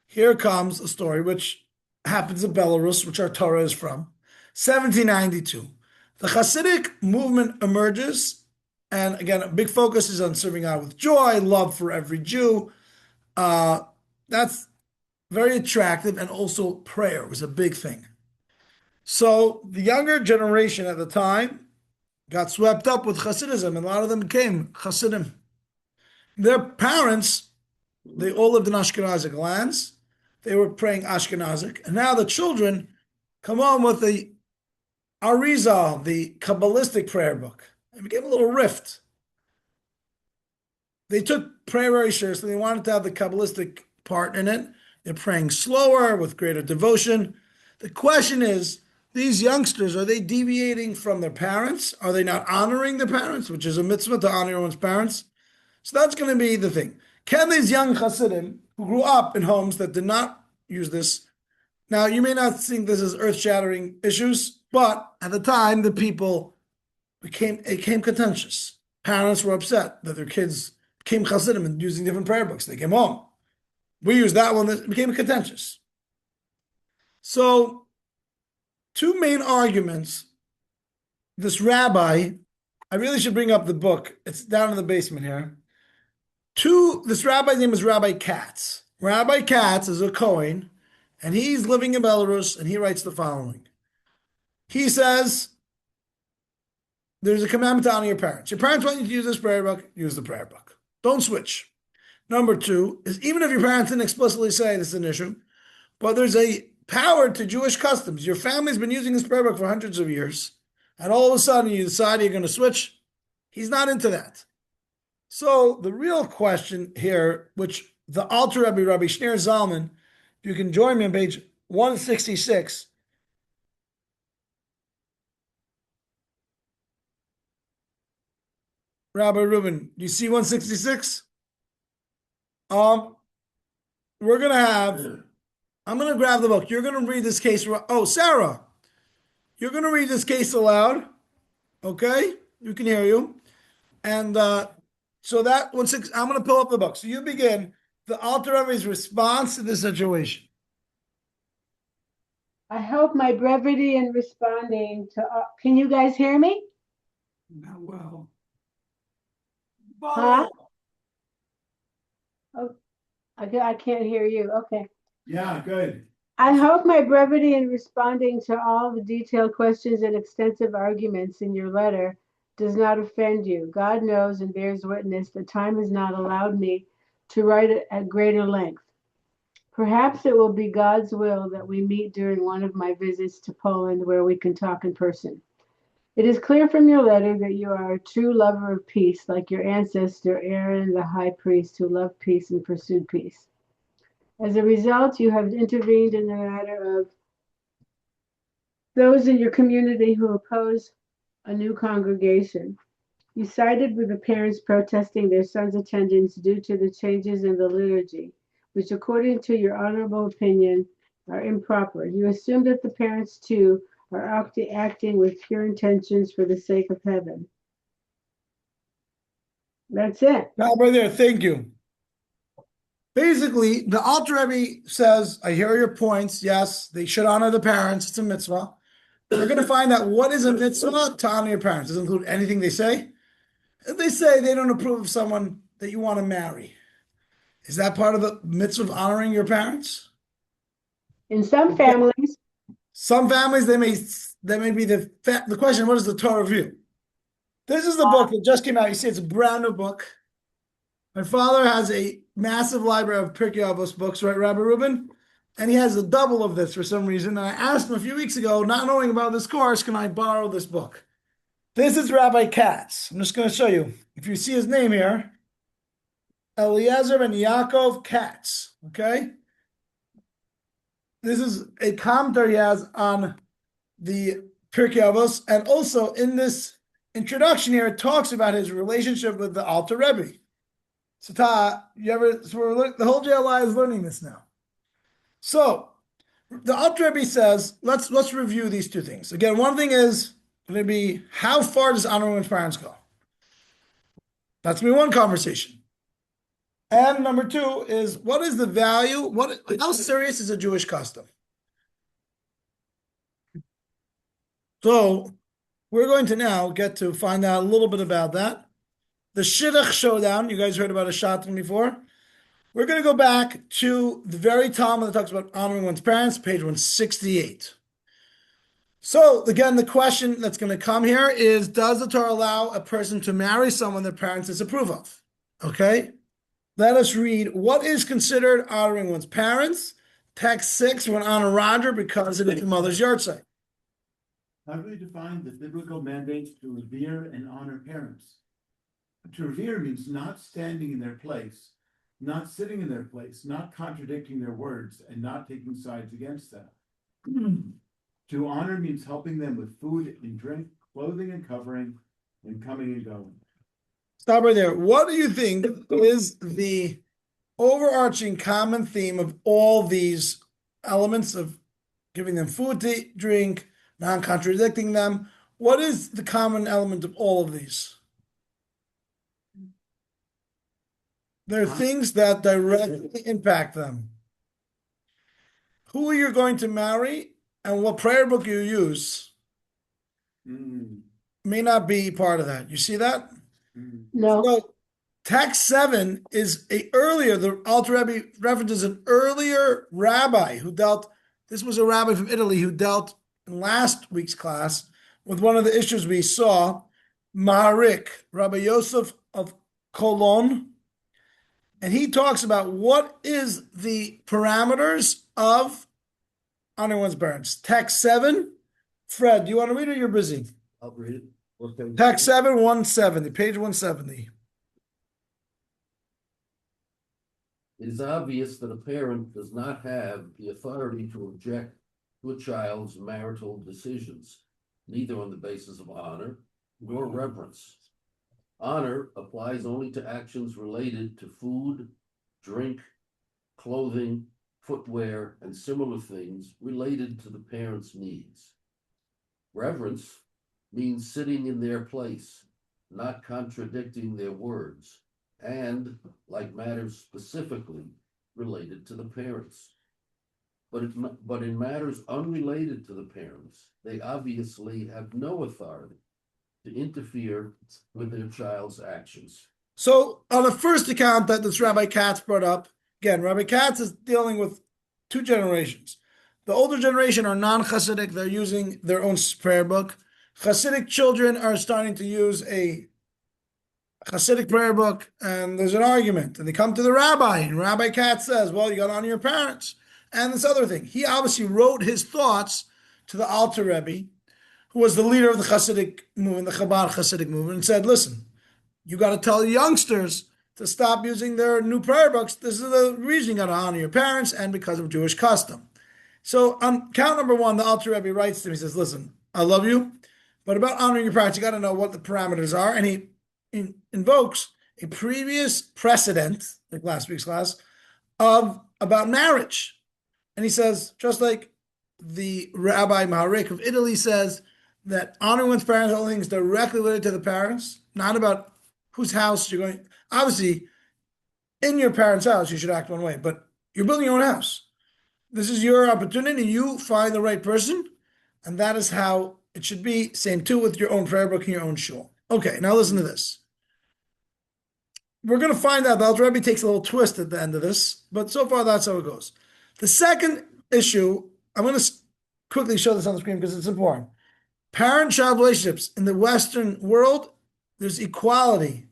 here comes a story which happens in Belarus, which our Torah is from, 1792. The Hasidic movement emerges, and again, a big focus is on serving God with joy, love for every Jew. That's very attractive, and also prayer was a big thing. So the younger generation at the time got swept up with Hasidism, and a lot of them became Hasidim. Their parents, they all lived in Ashkenazic lands. They were praying Ashkenazic, and now the children come on with the Arizal, the Kabbalistic prayer book. It became a little rift. They took prayer very seriously. They wanted to have the Kabbalistic part in it. They're praying slower with greater devotion. The question is, these youngsters, are they deviating from their parents? Are they not honoring their parents, which is a mitzvah to honor one's parents? So that's going to be the thing. Can these young Hasidim who grew up in homes that did not use this, now you may not think this is earth-shattering issues, but at the time the people became contentious. Parents were upset that their kids became Hasidim and using different prayer books. They came home. We used that one, that became contentious. So, two main arguments. This rabbi, I really should bring up the book. It's down in the basement here. This rabbi's name is Rabbi Katz. Rabbi Katz is a Kohen, and he's living in Belarus, and he writes the following. He says, there's a commandment to honor your parents. Your parents want you to use this prayer book, use the prayer book. Don't switch. Number two is, even if your parents didn't explicitly say this is an issue, but there's a power to Jewish customs. Your family's been using this prayer book for hundreds of years, and all of a sudden you decide you're going to switch. He's not into that. So the real question here, which the Alter Rebbe, Rabbi Shneur Zalman, if you can join me on page 166. Rabbi Reuben, do you see 166? We're going to have, I'm going to grab the book. You're going to read this case. Oh, Sarah, you're going to read this case aloud. Okay? You can hear you. And so that, I'm going to pull up the book. So you begin the Alter Rebbe's response to this situation. I hope my brevity in responding to, can you guys hear me? Not well. Huh? Oh, I can't hear you. Okay. Yeah, good. I hope my brevity in responding to all the detailed questions and extensive arguments in your letter does not offend you. God knows and bears witness that time has not allowed me to write it at greater length. Perhaps it will be God's will that we meet during one of my visits to Poland where we can talk in person. It is clear from your letter that you are a true lover of peace, like your ancestor Aaron, the high priest, who loved peace and pursued peace. As a result, you have intervened in the matter of those in your community who oppose a new congregation. You sided with the parents protesting their son's attendance due to the changes in the liturgy, which, according to your honorable opinion, are improper. You assume that the parents, too, are acting with pure intentions for the sake of heaven. That's it. Now, right there, thank you. Basically, the Alter Rebbe says, I hear your points. Yes, they should honor the parents. It's a mitzvah. We're going to find out what is a mitzvah to honor your parents. Does it include anything they say? If they say they don't approve of someone that you want to marry, is that part of the mitzvah of honoring your parents? In some families, Some families, they may be the question, what is the Torah view? This is the book that just came out. You see, it's a brand new book. My father has a massive library of Pirkei Avos books, right, Rabbi Reuben? And he has a double of this for some reason. And I asked him a few weeks ago, not knowing about this course, can I borrow this book? This is Rabbi Katz. I'm just going to show you. If you see his name here, Eliezer and Yaakov Katz, okay? This is a commentary he has on the Pirkei Avos. And also in this introduction here, it talks about his relationship with the Alter Rebbe. So, the whole JLI is learning this now. So, the Alter Rebbe says, let's review these two things. Again, one thing is going to be, how far does honoring one's parents go? That's going to be one conversation. And number two is, what is the value? How serious is a Jewish custom? So, we're going to now get to find out a little bit about that. The Shidduch Showdown, you guys heard about a shotgun before. We're going to go back to the very Talmud that talks about honoring one's parents, page 168. So, again, the question that's going to come here is, does the Torah allow a person to marry someone their parents disapprove of? Okay? Let us read, what is considered honoring one's parents? Text 6, we're going to honor Roger because it is the mother's yahrzeit. How do we define the biblical mandate to revere and honor parents? To revere means not standing in their place, not sitting in their place, not contradicting their words, and not taking sides against them. To honor means helping them with food and drink, clothing and covering, and coming and going. Stop right there. What do you think is the overarching common theme of all these elements of giving them food to drink, non-contradicting them? What is the common element of all of these? There are things that directly impact them. Who you're going to marry and what prayer book you use may not be part of that. You see that? no. So, text 7 is the Alter Rebbe references an earlier rabbi who this was a rabbi from Italy who dealt in last week's class with one of the issues we saw, Maharik, Rabbi Yosef of Cologne. And he talks about what is the parameters of honoring one's parents. Text 7. Fred, do you want to read it or you're busy? I'll read it. Text 7, 170, page 170. It is obvious that a parent does not have the authority to object to a child's marital decisions, neither on the basis of honor nor reverence. Honor applies only to actions related to food, drink, clothing, footwear, and similar things related to the parent's needs. Reverence means sitting in their place, not contradicting their words, and like matters specifically related to the parents. But in matters unrelated to the parents, they obviously have no authority to interfere with their child's actions. So on the first account that this Rabbi Katz brought up, again, Rabbi Katz is dealing with two generations. The older generation are non-Hasidic. They're using their own prayer book. Hasidic children are starting to use a Hasidic prayer book, and there's an argument. And they come to the rabbi, and Rabbi Katz says, well, you got to honor your parents. And this other thing. He obviously wrote his thoughts to the Alter Rebbe, who was the leader of the Hasidic movement, the Chabad Hasidic movement, and said, listen, you got to tell youngsters to stop using their new prayer books. This is the reason you got to honor your parents and because of Jewish custom. So on count number one, the Alter Rebbe writes to him, he says, listen, I love you, but about honoring your parents, you got to know what the parameters are. And he invokes a previous precedent, like last week's class, of about marriage. And he says, just like the Rabbi Maharik of Italy says, that honoring one's parents only is directly related to the parents, not about whose house you're going. Obviously, in your parents' house, you should act one way, but you're building your own house. This is your opportunity. You find the right person, and that is how it should be. Same too with your own prayer book and your own shul. Okay, now listen to this. We're going to find out. The Alter Rebbe takes a little twist at the end of this, but so far that's how it goes. The second issue, I'm going to quickly show this on the screen because it's important. Parent-child relationships in the Western world, there's equality.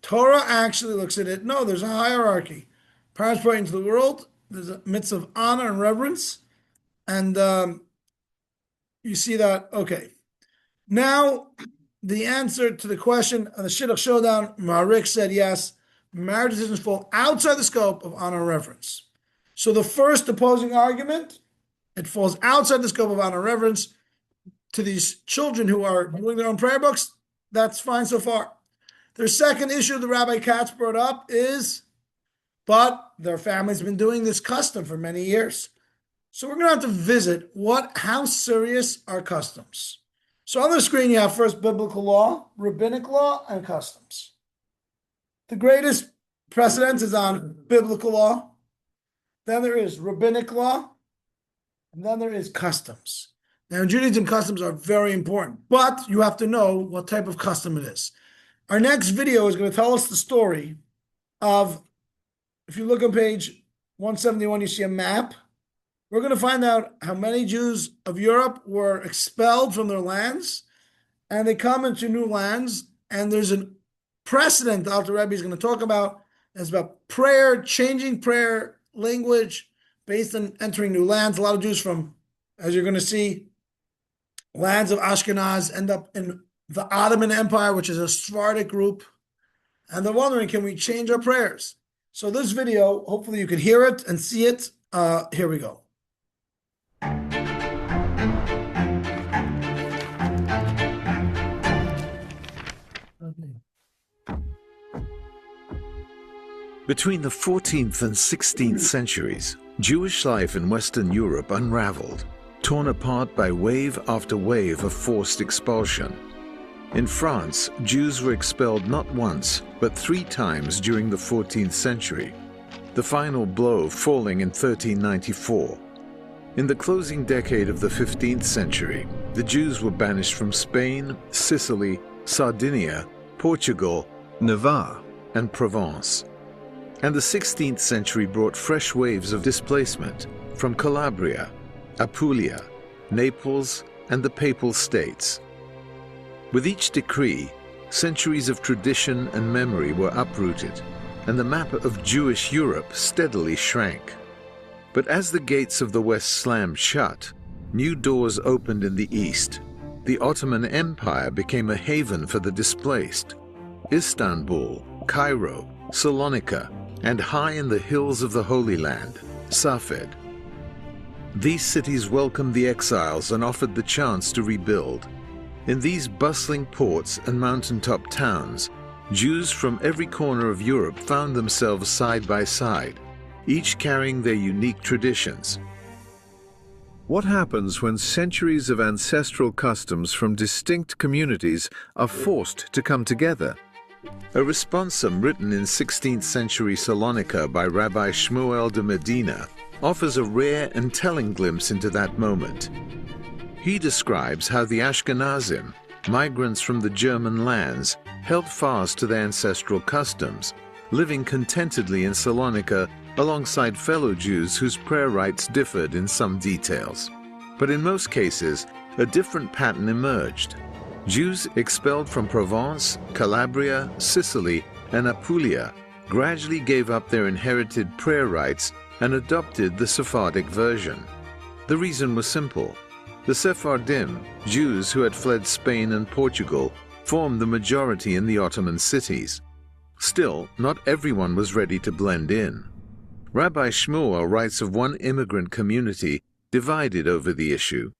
Torah actually looks at it. No, there's a hierarchy. Parents brought into the world. There's a mitzvah of honor and reverence. And you see that. Okay. Now, the answer to the question on the Shidduch Showdown, Maharik said yes. Marriage decisions fall outside the scope of honor and reverence. So the first opposing argument, it falls outside the scope of honor and reverence. To these children who are doing their own prayer books, that's fine so far. Their second issue the Rabbi Katz brought up is, but their family's been doing this custom for many years. So we're going to have to visit how serious are customs. So on the screen you have first biblical law, rabbinic law, and customs. The greatest precedence is on biblical law. Then there is rabbinic law, and then there is customs. Now, in Judaism, customs are very important, but you have to know what type of custom it is. Our next video is going to tell us the story of, if you look on page 171, you see a map. We're going to find out how many Jews of Europe were expelled from their lands, and they come into new lands, and there's a precedent the Alter Rebbe is going to talk about. It's about prayer, changing prayer language based on entering new lands. A lot of Jews from, as you're going to see, lands of Ashkenaz end up in the Ottoman Empire, which is a Sephardic group. And they're wondering, can we change our prayers? So this video, hopefully you can hear it and see it. Here we go. Between the 14th and 16th centuries, Jewish life in Western Europe unraveled, torn apart by wave after wave of forced expulsion. In France, Jews were expelled not once, but 3 times during the 14th century, the final blow falling in 1394. In the closing decade of the 15th century, the Jews were banished from Spain, Sicily, Sardinia, Portugal, Navarre, and Provence. And the 16th century brought fresh waves of displacement from Calabria, Apulia, Naples, and the Papal States. With each decree, centuries of tradition and memory were uprooted, and the map of Jewish Europe steadily shrank. But as the gates of the West slammed shut, new doors opened in the East. The Ottoman Empire became a haven for the displaced. Istanbul, Cairo, Salonika, and high in the hills of the Holy Land, Safed. These cities welcomed the exiles and offered the chance to rebuild. In these bustling ports and mountaintop towns, Jews from every corner of Europe found themselves side by side, each carrying their unique traditions. What happens when centuries of ancestral customs from distinct communities are forced to come together? A Responsa written in 16th century Salonika by Rabbi Shmuel de Medina offers a rare and telling glimpse into that moment. He describes how the Ashkenazim, migrants from the German lands, held fast to their ancestral customs, living contentedly in Salonika alongside fellow Jews whose prayer rites differed in some details. But in most cases, a different pattern emerged. Jews expelled from Provence, Calabria, Sicily, and Apulia gradually gave up their inherited prayer rites and adopted the Sephardic version. The reason was simple. The Sephardim, Jews who had fled Spain and Portugal, formed the majority in the Ottoman cities. Still, not everyone was ready to blend in. Rabbi Shmuel writes of one immigrant community divided over the issue.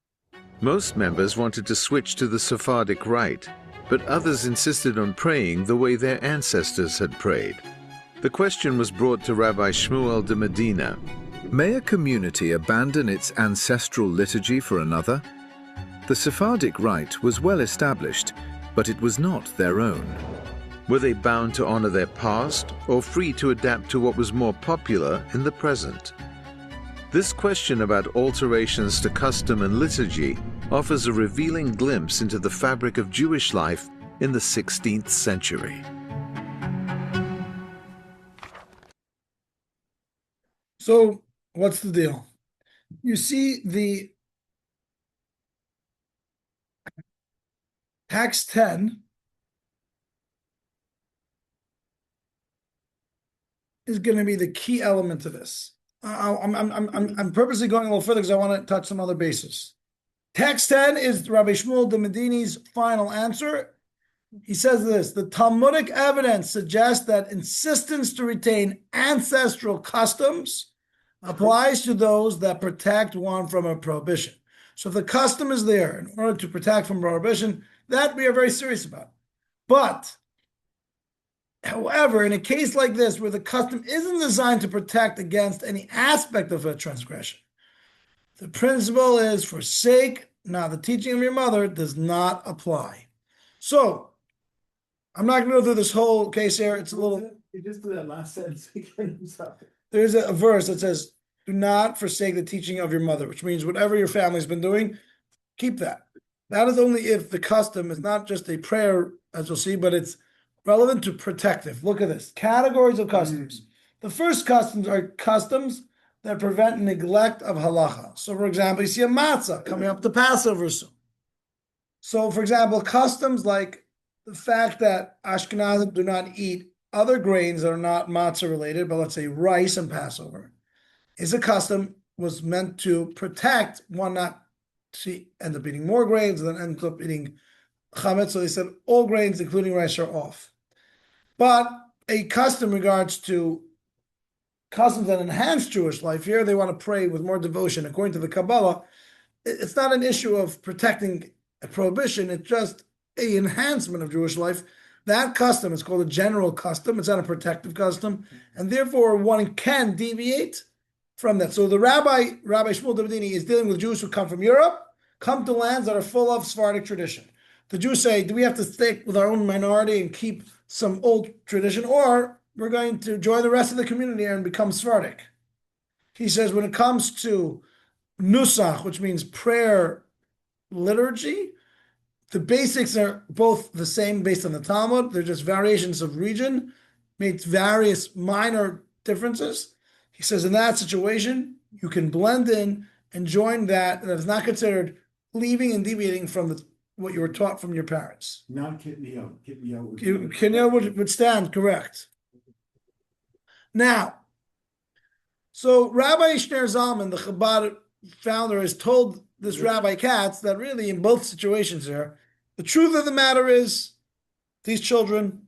Most members wanted to switch to the Sephardic rite, but others insisted on praying the way their ancestors had prayed. The question was brought to Rabbi Shmuel de Medina. May a community abandon its ancestral liturgy for another? The Sephardic rite was well established, but it was not their own. Were they bound to honor their past or free to adapt to what was more popular in the present? This question about alterations to custom and liturgy offers a revealing glimpse into the fabric of Jewish life in the 16th century. So, what's the deal? You see, the text 10 is going to be the key element to this. I'm purposely going a little further because I want to touch some other bases. Text 10 is Rabbi Shmuel de Medini's final answer. He says this: the Talmudic evidence suggests that insistence to retain ancestral customs applies to those that protect one from a prohibition. So if the custom is there in order to protect from prohibition, that we are very serious about. But however, in a case like this, where the custom isn't designed to protect against any aspect of a transgression, the principle is forsake not the teaching of your mother does not apply. So, I'm not going to go through this whole case here. It's a little... You just do that last sentence again. I'm sorry. There's a verse that says, do not forsake the teaching of your mother, which means whatever your family's been doing, keep that. That is only if the custom is not just a prayer, as you'll see, but it's relevant to protective. Look at this. Categories of customs. The first customs are customs that prevent neglect of halacha. So, for example, you see a matzah coming up to Passover soon. So, for example, customs like the fact that Ashkenazim do not eat other grains that are not matzah related, but let's say rice and Passover, is a custom was meant to protect one not to end up eating more grains and then end up eating chametz. So they said all grains, including rice, are off. But a custom regards to customs that enhance Jewish life, here they want to pray with more devotion. According to the Kabbalah, it's not an issue of protecting a prohibition, it's just an enhancement of Jewish life. That custom is called a general custom, it's not a protective custom, and therefore one can deviate from that. So the Rabbi Shmuel de Medini is dealing with Jews who come from Europe, come to lands that are full of Sephardic tradition. The Jews say, do we have to stick with our own minority and keep some old tradition, or we're going to join the rest of the community and become Sephardic? He says when it comes to nusach, which means prayer liturgy, the basics are both the same based on the Talmud. They're just variations of region, makes various minor differences. He says in that situation, you can blend in and join that is not considered leaving and deviating from what you were taught from your parents. Not Kitniyot. Kitniyot would stand, correct. Now, so Rabbi Shner Zalman, the Chabad founder, has told this Rabbi Katz that really in both situations here, the truth of the matter is these children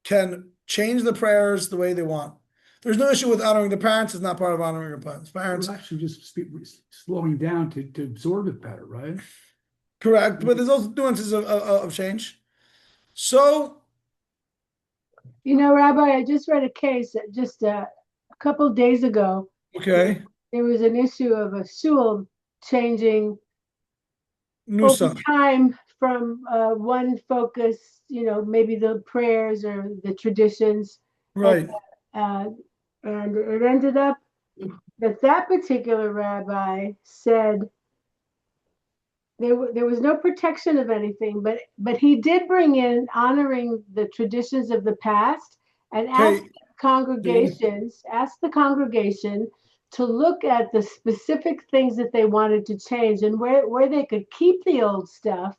can change the prayers the way they want. There's no issue with honoring the parents. It's not part of honoring your parents. It's actually just slowing down to absorb it better, right? Correct, but there's also nuances of change. So, Rabbi, I just read a case just a couple of days ago. Okay. There was an issue of a shul changing Nusa. over time from one focus, maybe the prayers or the traditions. Right. And it ended up that particular rabbi said there was no protection of anything, but he did bring in honoring the traditions of the past and asked the congregation to look at the specific things that they wanted to change and where they could keep the old stuff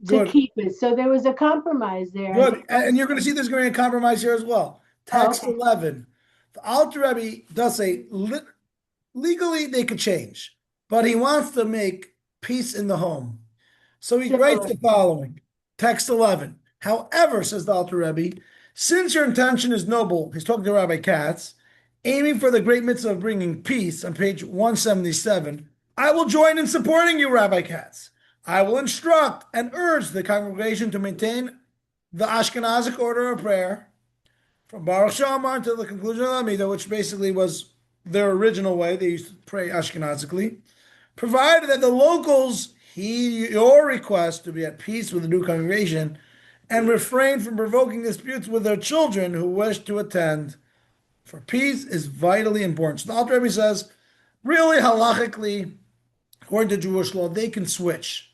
to keep it. So there was a compromise there. Good. And you're going to see there's going to be a compromise here as well. Text 11. The Alter Rebbe does say legally they could change, but he wants to make peace in the home. So he writes the following. Text 11. However, says the Alter Rebbe, since your intention is noble, he's talking to Rabbi Katz, aiming for the great mitzvah of bringing peace on page 177, I will join in supporting you, Rabbi Katz. I will instruct and urge the congregation to maintain the Ashkenazic order of prayer from Baruch Shamar until the conclusion of the Amidah, which basically was their original way. They used to pray Ashkenazically, provided that the locals heed your request to be at peace with the new congregation and refrain from provoking disputes with their children who wish to attend. For peace is vitally important. So the Alter Rebbe says, really halachically, according to Jewish law, they can switch.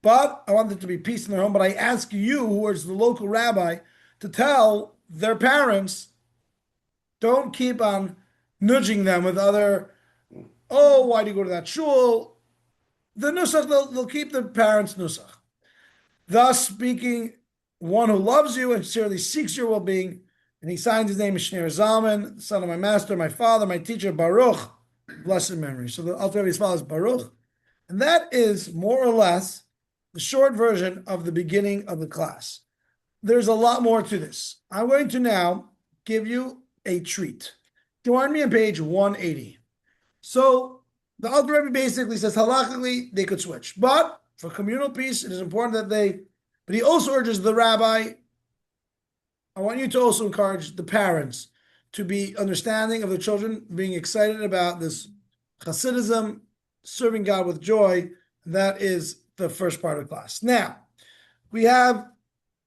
But I want there to be peace in their home. But I ask you, who is the local rabbi, to tell their parents, don't keep on nudging them with other, oh, why do you go to that shul? The nusach, they'll keep the parents' nusach. Thus speaking, one who loves you and sincerely seeks your well-being, and he signs his name as Shneur Zalman, son of my master, my father, my teacher, Baruch, blessed memory. So the Alter Rebbe's father is Baruch. And that is more or less the short version of the beginning of the class. There's a lot more to this. I'm going to now give you a treat. Join me on page 180. So the Alter Rebbe basically says, halachically, they could switch. But for communal peace, it is important that but he also urges the rabbi, I want you to also encourage the parents to be understanding of the children, being excited about this Hasidism, serving God with joy. That is the first part of the class. Now, we still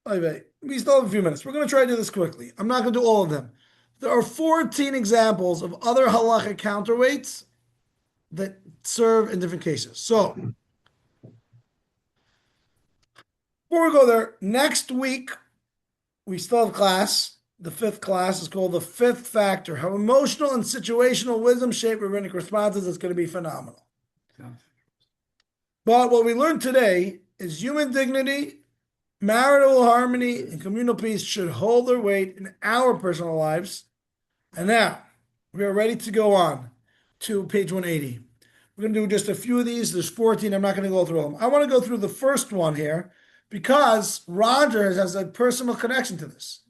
have a few minutes. We're going to try to do this quickly. I'm not going to do all of them. There are 14 examples of other halachic counterweights that serve in different cases. So, before we go there, next week, we still have class. The fifth class is called The Fifth Factor, How Emotional and Situational Wisdom Shape Rabbinic Responses. It's going to be phenomenal. But what we learned today is human dignity, marital harmony, and communal peace should hold their weight in our personal lives. And now, we are ready to go on to page 180. We're going to do just a few of these. There's 14. I'm not going to go through them. I want to go through the first one here because Roger has a personal connection to this.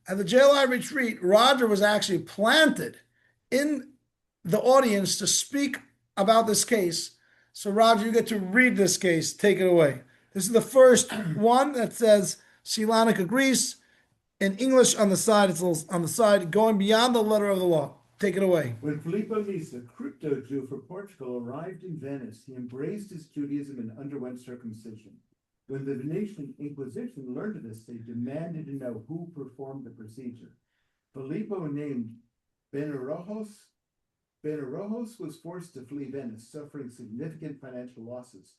At the JLI retreat, Roger was actually planted in the audience to speak about this case. So Roger, you get to read this case. Take it away. This is the first one that says, Shilanik agrees. In English on the side, it's on the side, going beyond the letter of the law. Take it away. When Filippo Nisi, a crypto Jew for Portugal, arrived in Venice, he embraced his Judaism and underwent circumcision. When the Venetian Inquisition learned of this, they demanded to know who performed the procedure. Filippo, named Benarojos was forced to flee Venice, suffering significant financial losses.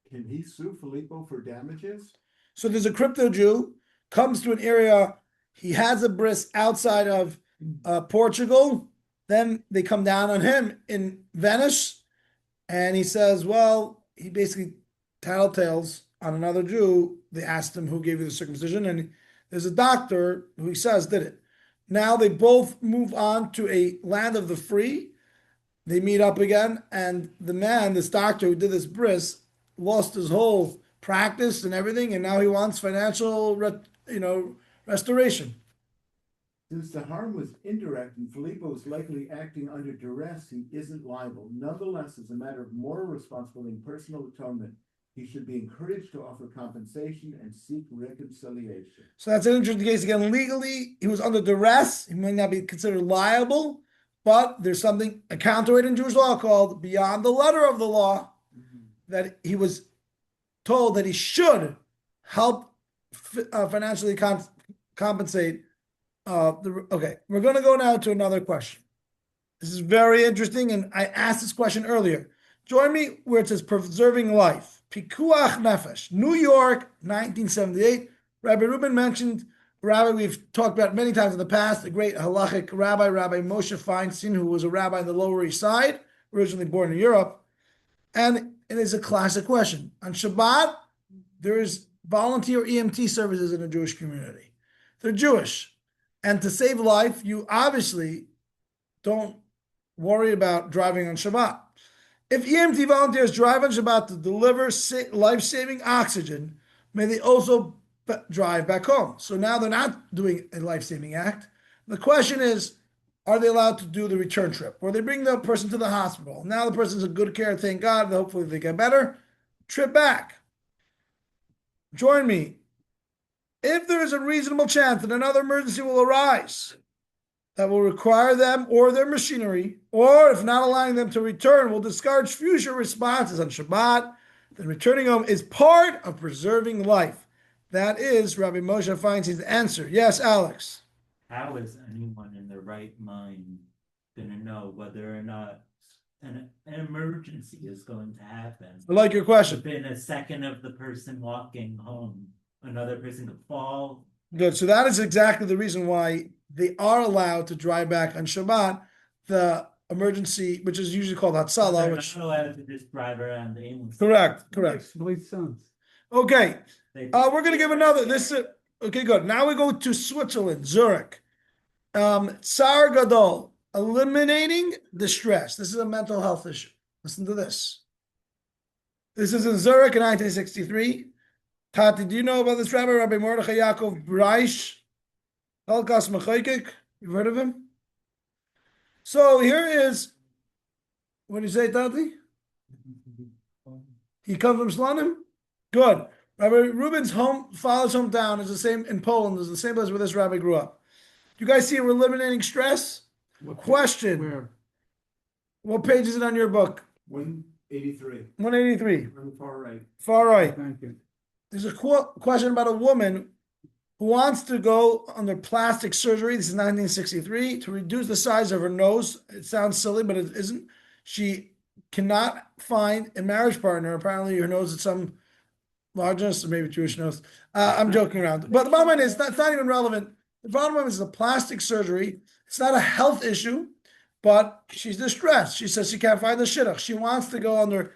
Can he sue Filippo for damages? So there's a crypto Jew, comes to an area, he has a bris outside of Portugal, then they come down on him in Venice, and he says, well, he basically tattletales on another Jew. They asked him who gave you the circumcision, and there's a doctor who he says did it. Now they both move on to a land of the free. They meet up again, and the man, this doctor who did this bris, lost his whole practice and everything, and now he wants financial, restoration. Since the harm was indirect and Filippo is likely acting under duress, he isn't liable. Nonetheless, as a matter of moral responsibility and personal atonement, he should be encouraged to offer compensation and seek reconciliation. So that's an interesting case. Again, legally, he was under duress. He may not be considered liable, but there's something, a counterweight in Jewish law called beyond the letter of the law, that he was told that he should help financially compensate. Okay, we're going to go now to another question. This is very interesting, and I asked this question earlier. Join me where it says preserving life. Pikuach Nefesh, New York, 1978. Rabbi Rubin mentioned, rabbi we've talked about many times in the past, the great halachic rabbi, Rabbi Moshe Feinstein, who was a rabbi in the Lower East Side, originally born in Europe. And it is a classic question. On Shabbat, there is volunteer EMT services in the Jewish community. They're Jewish. And to save life, you obviously don't worry about driving on Shabbat. If EMT volunteers drive on Shabbat to deliver life-saving oxygen, may they also drive back home. So now they're not doing a life-saving act. The question is, are they allowed to do the return trip? Or they bring the person to the hospital. Now the person's in good care, thank God, hopefully they get better. Trip back. Join me. If there is a reasonable chance that another emergency will arise that will require them or their machinery, or if not allowing them to return, will discourage future responses on Shabbat, then returning home is part of preserving life. That is Rabbi Moshe Feinstein's answer. Yes, Alex. How is anyone in their right mind gonna know whether or not an emergency is going to happen? I like your question. Within a second of the person walking home, another person could fall. Good. So that is exactly the reason why they are allowed to drive back on Shabbat. The emergency, which is usually called Hatzalah, They're which not allowed to just drive around aimlessly. correct. Makes complete sense. Okay. They- We're gonna give another. Okay, good. Now we go to Switzerland, Zurich. Tsar Gadol, eliminating distress. This is a mental health issue. Listen to this. This is in Zurich in 1963. Tati, do you know about this rabbi, Rabbi Mordechai Yaakov Breish? Helkas Mechaykik? You've heard of him? So here is, what do you say, Tati? He comes from Slonim? Good. Rabbi Reuben's father's hometown is the same in Poland, is the same place where this rabbi grew up. Do you guys see we're eliminating stress? Question. Where? What page is it on your book? 183. 183. On the far right. Far right. Thank you. There's a question about a woman who wants to go under plastic surgery. This is 1963 to reduce the size of her nose. It sounds silly, but it isn't. She cannot find a marriage partner. Apparently, her nose is some largeness, or maybe Jewish nose. I'm joking around. But the bottom line is, it's not even relevant. The bottom line is a plastic surgery. It's not a health issue, but she's distressed. She says she can't find the shidduch. She wants to go under.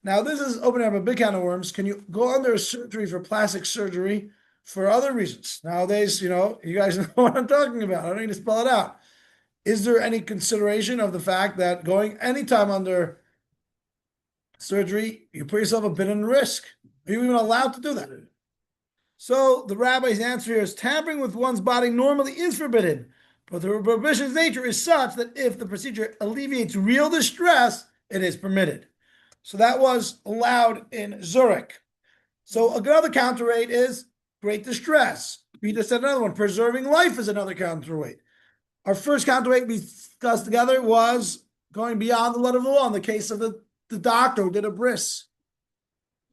Now, this is opening up a big can of worms. Can you go under a surgery for plastic surgery for other reasons? Nowadays, you guys know what I'm talking about. I don't need to spell it out. Is there any consideration of the fact that going anytime under surgery, you put yourself a bit in risk? Are you even allowed to do that? So the rabbi's answer here is tampering with one's body normally is forbidden, but the prohibition's nature is such that if the procedure alleviates real distress, it is permitted. So that was allowed in Zurich. So another counterweight is great distress. We just said another one. Preserving life is another counterweight. Our first counterweight we discussed together was going beyond the letter of the law in the case of the doctor who did a bris.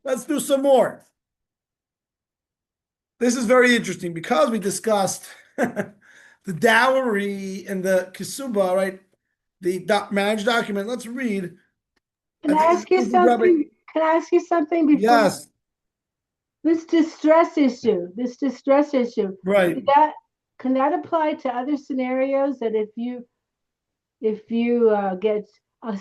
Let's do some more. This is very interesting because we discussed the dowry and the kisuba, right? The marriage document. Let's read. Can I ask you something? Can I ask you something before? Yes. This distress issue, Right. Can that apply to other scenarios that if you get on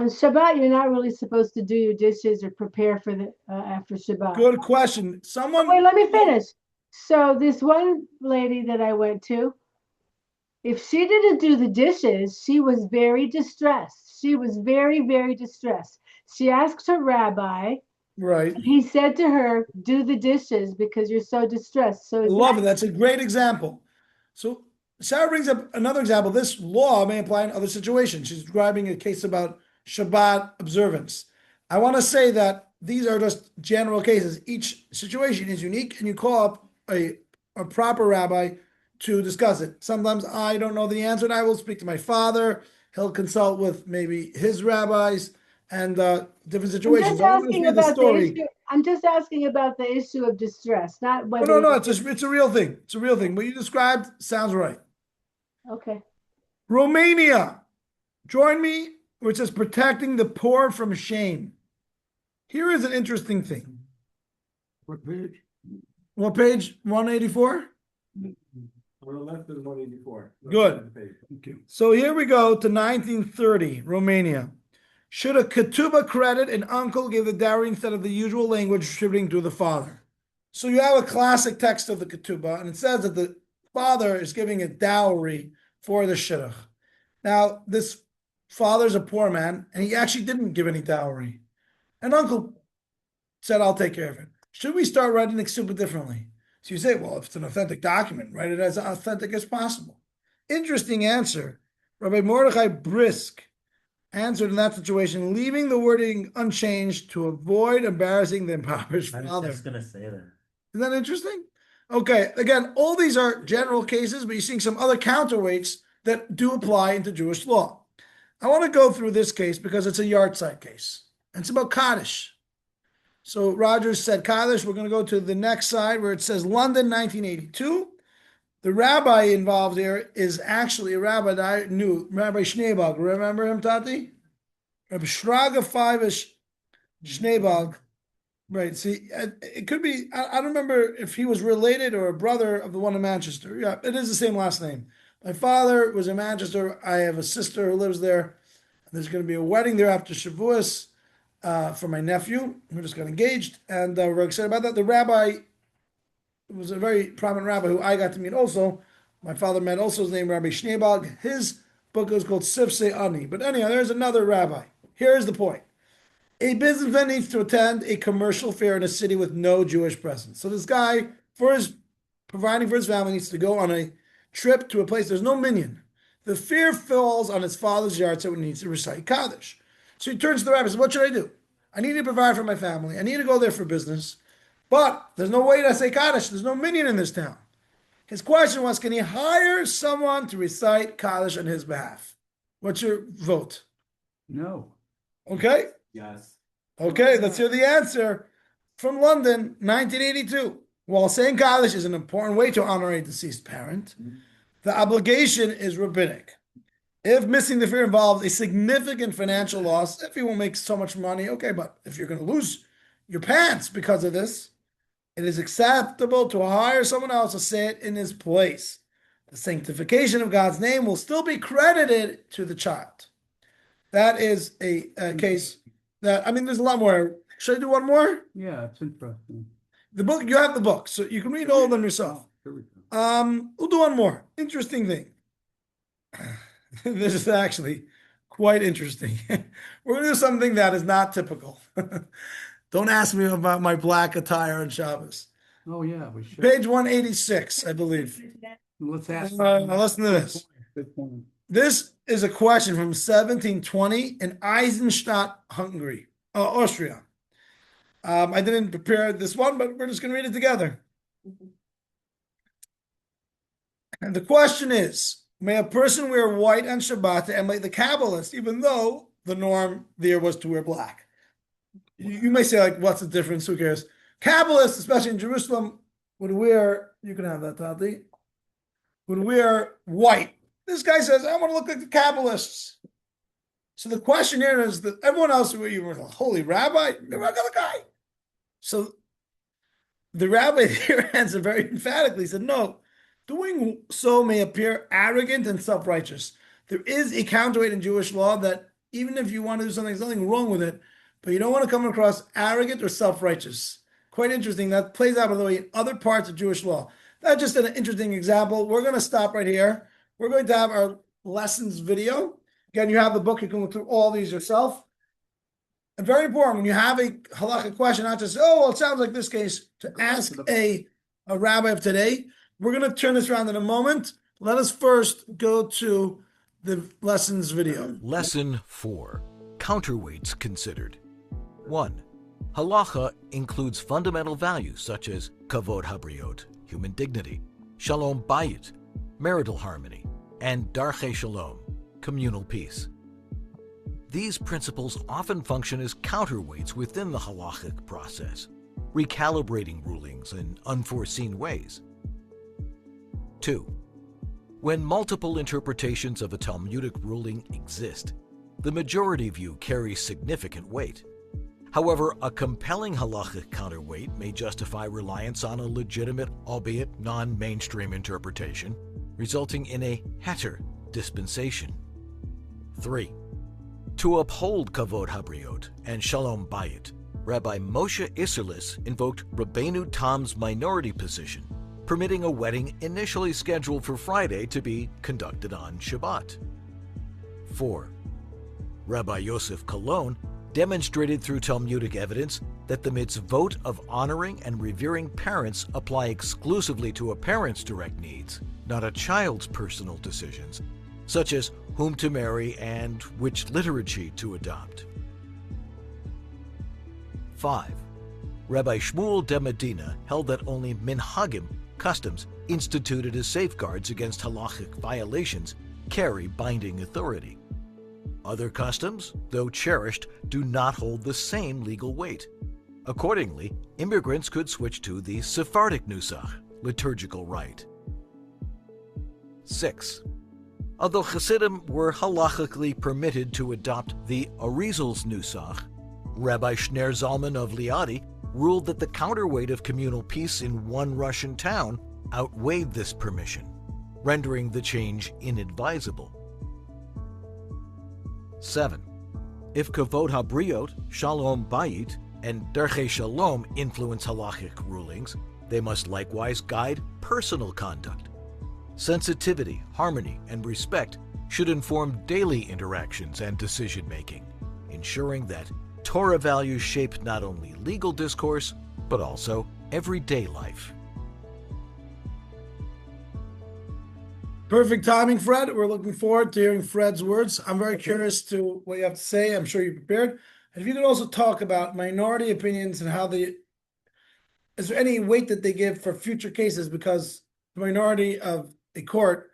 Shabbat, you're not really supposed to do your dishes or prepare for the after Shabbat. Good question. Wait, let me finish. So this one lady that I went to, if she didn't do the dishes, she was very distressed. She was very, very distressed. She asked her rabbi. Right. He said to her, do the dishes because you're so distressed. So I love it. That's a great example. So Sarah brings up another example. This law may apply in other situations. She's describing a case about Shabbat observance. I want to say that these are just general cases. Each situation is unique, and you call up a proper rabbi to discuss it. Sometimes I don't know the answer, and I will speak to my father. He'll consult with maybe his rabbis and different situations. I'm just asking about the issue of distress, not whether. No. It's a real thing. It's a real thing. What you described sounds right. Okay. Romania, join me, where it says protecting the poor from shame. Here is an interesting thing. What page? What page? 184? On the left is 184. Good. Thank you. So here we go to 1930, Romania. Should a ketubah credit an uncle give the dowry instead of the usual language distributing to the father? So you have a classic text of the ketubah, and it says that the father is giving a dowry for the shidduch. Now, this father's a poor man, and he actually didn't give any dowry. An uncle said, I'll take care of it. Should we start writing the ketubah differently? So you say, well, if it's an authentic document, write it as authentic as possible. Interesting answer. Rabbi Mordechai Brisk answered in that situation, leaving the wording unchanged to avoid embarrassing the impoverished I was father. just gonna say that. Isn't that interesting? Okay, again, all these are general cases, but you're seeing some other counterweights that do apply into Jewish law. I want to go through this case because it's a yahrzeit case. And it's about Kaddish. So Rogers said Kaddish. We're going to go to the next side where it says London, 1982. The rabbi involved here is actually a rabbi that I knew, Rabbi Schneebog. Remember him, Tati? Rabbi Shraga Fivish Schneebog. Right. See, it could be, I don't remember if he was related or a brother of the one in Manchester. Yeah, it is the same last name. My father was in Manchester. I have a sister who lives there. There's going to be a wedding there after Shavuos for my nephew. We just got engaged, and we're excited about that. The rabbi was a very prominent rabbi who I got to meet also. My father met also, his name Rabbi Schneebog. His book was called Sifsei Ani. But anyhow, there's another rabbi. Here's the point. A businessman needs to attend a commercial fair in a city with no Jewish presence. So this guy, providing for his family, needs to go on a trip to a place there's no minyan. The fear falls on his father's yard, so he needs to recite Kaddish. So he turns to the rabbi and says, what should I do? I need to provide for my family. I need to go there for business. But there's no way to say Kaddish. There's no minyan in this town. His question was, can he hire someone to recite Kaddish on his behalf? What's your vote? No. Okay. Yes. Okay, let's hear the answer from London, 1982. While saying Kaddish is an important way to honor a deceased parent, the obligation is rabbinic. If missing the fear involves a significant financial loss, if you won't make so much money, okay, but if you're going to lose your pants because of this, it is acceptable to hire someone else to say it in his place. The sanctification of God's name will still be credited to the child. That is a case that, I mean, there's a lot more. Should I do one more? Yeah, it's interesting. The book, you have the book, so you can read all of them yourself. Here we go. We'll do one more. Interesting thing. This is actually quite interesting. We're going to do something that is not typical. Don't ask me about my black attire on Shabbos. Oh, yeah, we should. Page 186, I believe. Let's ask. Listen to this. Good point. This is a question from 1720 in Eisenstadt, Hungary, Austria. I didn't prepare this one, but we're just going to read it together. And the question is, may a person wear white on Shabbat to emulate the Kabbalist, even though the norm there was to wear black? You may say, like, what's the difference? Who cares? Kabbalists, especially in Jerusalem, would wear, you can have that, Tati, would wear white. This guy says, I want to look like the Kabbalists. So the question here is that everyone else, you were a holy rabbi, you're a regular guy. So the rabbi here answered very emphatically, he said, no, doing so may appear arrogant and self-righteous. There is a counterweight in Jewish law that even if you want to do something, there's nothing wrong with it, but you don't want to come across arrogant or self-righteous. Quite interesting. That plays out, by the way, in other parts of Jewish law. That's just an interesting example. We're going to stop right here. We're going to have our lessons video. Again, you have the book. You can look through all these yourself. And very important, when you have a halakha question, not just, oh, well, it sounds like this case, to ask a rabbi of today. We're going to turn this around in a moment. Let us first go to the lessons video. Lesson 4. Counterweights considered. 1. Halacha includes fundamental values such as kavod habriot, human dignity, shalom bayit, marital harmony, and darchei shalom, communal peace. These principles often function as counterweights within the halachic process, recalibrating rulings in unforeseen ways. 2. When multiple interpretations of a Talmudic ruling exist, the majority view carries significant weight. However, a compelling halachic counterweight may justify reliance on a legitimate, albeit non-mainstream interpretation, resulting in a heter dispensation. 3. To uphold kavod habriot and shalom bayit, Rabbi Moshe Isserlis invoked Rabbeinu Tam's minority position, permitting a wedding initially scheduled for Friday to be conducted on Shabbat. 4. Rabbi Yosef Kalon demonstrated through Talmudic evidence that the mitzvot of honoring and revering parents apply exclusively to a parent's direct needs, not a child's personal decisions, such as whom to marry and which liturgy to adopt. 5. Rabbi Shmuel de Medina held that only minhagim, customs instituted as safeguards against halachic violations, carry binding authority. Other customs, though cherished, do not hold the same legal weight. Accordingly, immigrants could switch to the Sephardic nusach, liturgical rite. 6. Although Hasidim were halachically permitted to adopt the Arizal's nusach, Rabbi Shner Zalman of Liadi ruled that the counterweight of communal peace in one Russian town outweighed this permission, rendering the change inadvisable. 7. If Kavod HaBriot, Shalom Bayit, and Derche Shalom influence halachic rulings, they must likewise guide personal conduct. Sensitivity, harmony, and respect should inform daily interactions and decision-making, ensuring that Torah values shape not only legal discourse, but also everyday life. Perfect timing, Fred. We're looking forward to hearing Fred's words. I'm very curious to what you have to say. I'm sure you're prepared. And if you could also talk about minority opinions and how is there any weight that they give for future cases because the minority of a court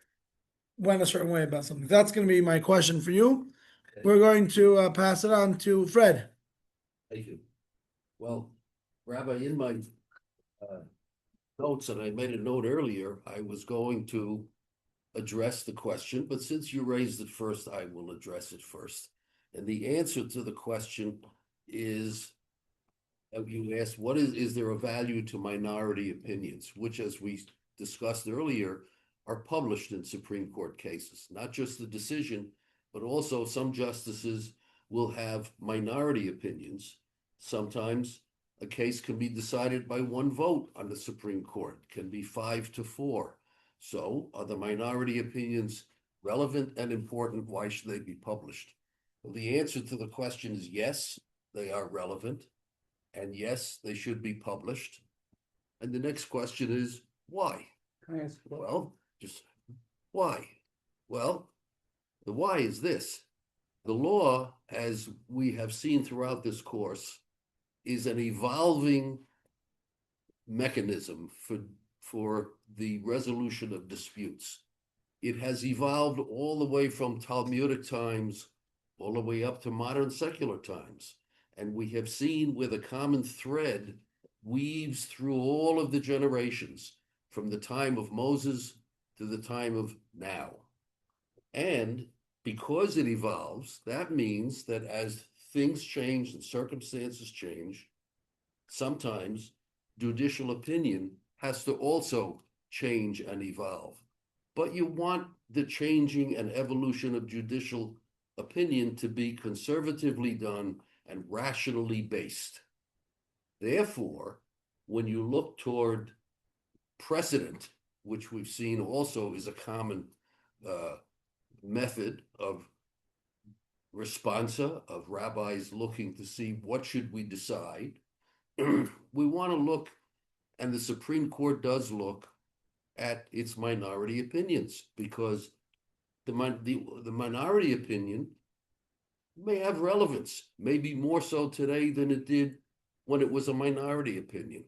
went a certain way about something? That's going to be my question for you. Okay. We're going to pass it on to Fred. Thank you. Well, Rabbi, in my notes, and I made a note earlier, I was going to address the question, but since you raised it first, I will address it first. And the answer to the question is, you asked, what is there a value to minority opinions, which, as we discussed earlier, are published in Supreme Court cases, not just the decision, but also some justices will have minority opinions. Sometimes a case can be decided by one vote on the Supreme Court, it can be 5-4. So are the minority opinions relevant and important? Why should they be published? Well, the answer to the question is yes, they are relevant. And yes, they should be published. And the next question is why? Can I ask? Well, just why? Well, the why is this. The law, as we have seen throughout this course, is an evolving mechanism for the resolution of disputes. It has evolved all the way from Talmudic times, all the way up to modern secular times. And we have seen where the common thread weaves through all of the generations, from the time of Moses to the time of now. And because it evolves, that means that as things change and circumstances change, sometimes judicial opinion has to also change and evolve. But you want the changing and evolution of judicial opinion to be conservatively done and rationally based. Therefore, when you look toward precedent, which we've seen also is a common method of responsa, of rabbis looking to see what should we decide, we want to look, and the Supreme Court does look, at its minority opinions, because the minority opinion may have relevance, maybe more so today than it did when it was a minority opinion.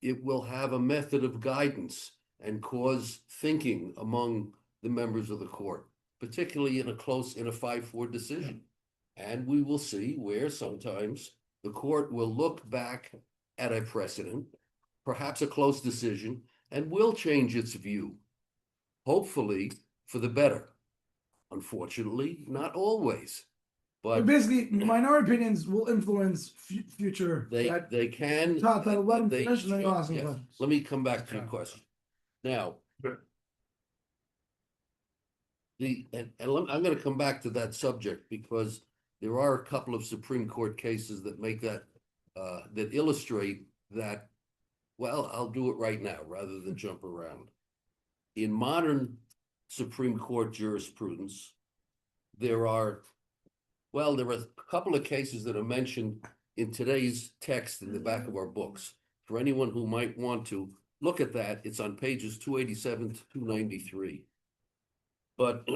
It will have a method of guidance and cause thinking among the members of the court, particularly in a 5-4 decision. And we will see where sometimes the court will look back at a precedent, perhaps a close decision, and will change its view, hopefully for the better. Unfortunately, not always. But basically, minority opinions will influence future. They can. Let them finish, and then you'll ask some Yes. questions. Let me come back to your question. Now, I'm going to come back to that subject because there are a couple of Supreme Court cases that make that that illustrate that. Well, I'll do it right now rather than jump around. In modern Supreme Court jurisprudence, there are Well, there are a couple of cases that are mentioned in today's text in the back of our books. For anyone who might want to look at that, it's on pages 287 to 293. But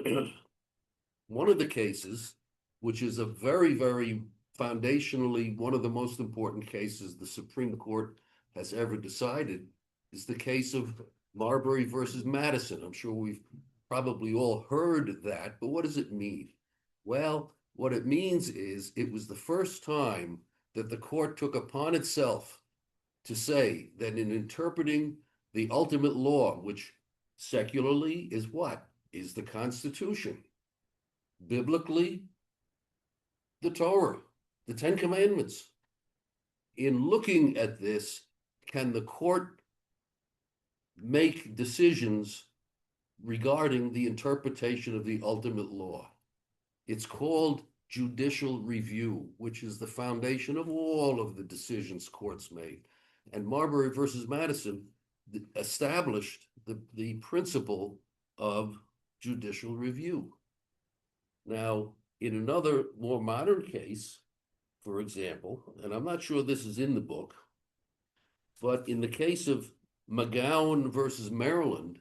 one of the cases, which is a very, very foundationally one of the most important cases the Supreme Court has ever decided, is the case of Marbury versus Madison. I'm sure we've probably all heard that, but what does it mean? Well, what it means is it was the first time that the court took upon itself to say that in interpreting the ultimate law, which secularly is what? Is the Constitution. Biblically, the Torah, the Ten Commandments. In looking at this, can the court make decisions regarding the interpretation of the ultimate law? It's called judicial review, which is the foundation of all of the decisions courts made. And Marbury versus Madison established the principle of judicial review. Now, in another more modern case, for example, and I'm not sure this is in the book, but in the case of McGowan versus Maryland,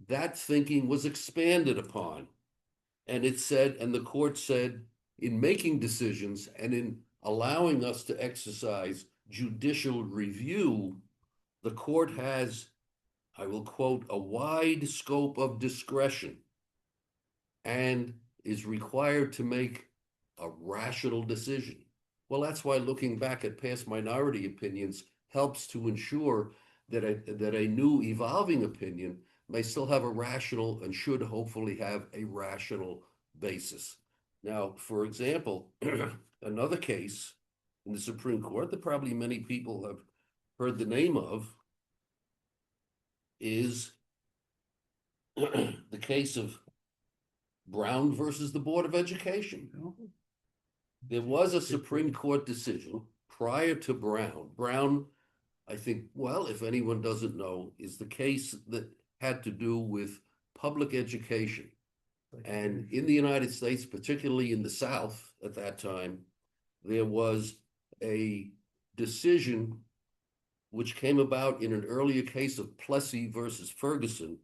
that thinking was expanded upon. And it said, and the court said, in making decisions and in allowing us to exercise judicial review, the court has, I will quote, a wide scope of discretion and is required to make a rational decision. Well, that's why looking back at past minority opinions helps to ensure that a new evolving opinion may still have a rational and should hopefully have a rational basis. Now, for example, another case in the Supreme Court that probably many people have heard the name of is the case of Brown versus the Board of Education. There was a Supreme Court decision prior to Brown. Brown, I think, well, if anyone doesn't know, is the case that had to do with public education. And in the United States, particularly in the South at that time, there was a decision which came about in an earlier case of Plessy versus Ferguson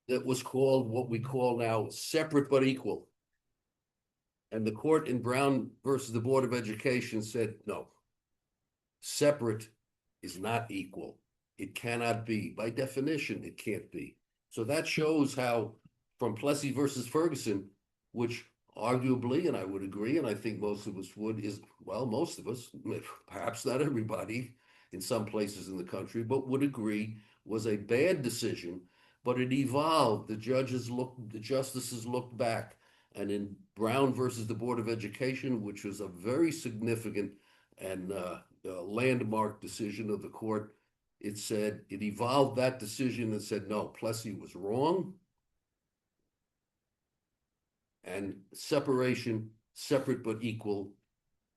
that was called what we call now separate but equal. And the court in Brown versus the Board of Education said, no, separate is not equal. It cannot be. By definition, it can't be. So that shows how from Plessy versus Ferguson, which arguably, and I would agree, and I think most of us would, is, well, most of us, perhaps not everybody in some places in the country, but would agree was a bad decision, but it evolved. The justices looked back, and in Brown versus the Board of Education, which was a very significant and landmark decision of the court, it said, it evolved that decision and said, no, Plessy was wrong. And separation, separate but equal,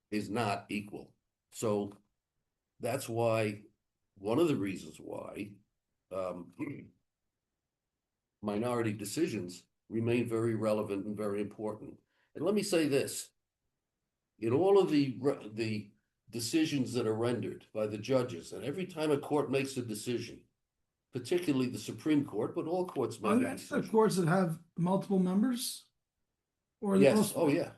is not equal. So that's why, one of the reasons why minority decisions remain very relevant and very important. And let me say this, in all of the decisions that are rendered by the judges, and every time a court makes a decision, particularly the Supreme Court, but all courts make a decision. Courts that have multiple members? Or yes, oh yeah.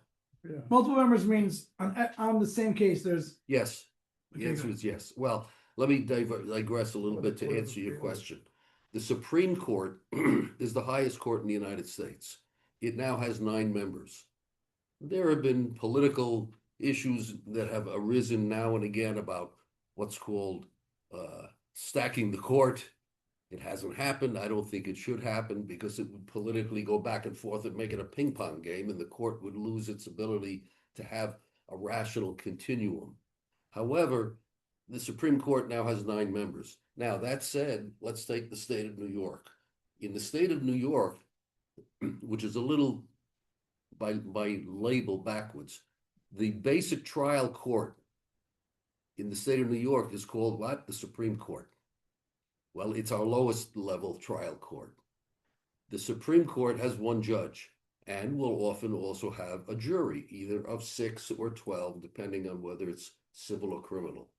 Multiple members means on the same case, there's... Yes, the answer is yes. Well, let me digress a little bit to answer your question. The Supreme Court is the highest court in the United States. It now has 9 members. There have been political issues that have arisen now and again about what's called stacking the court. It hasn't happened. I don't think it should happen because it would politically go back and forth and make it a ping pong game, and the court would lose its ability to have a rational continuum. However, the Supreme Court now has 9 members. Now, that said, let's take the state of New York. In the state of New York, which is a little by label backwards, the basic trial court in the state of New York is called what? The Supreme Court. Well, it's our lowest level trial court. The Supreme Court has 1 judge, and will often also have a jury, either of 6 or 12, depending on whether it's civil or criminal.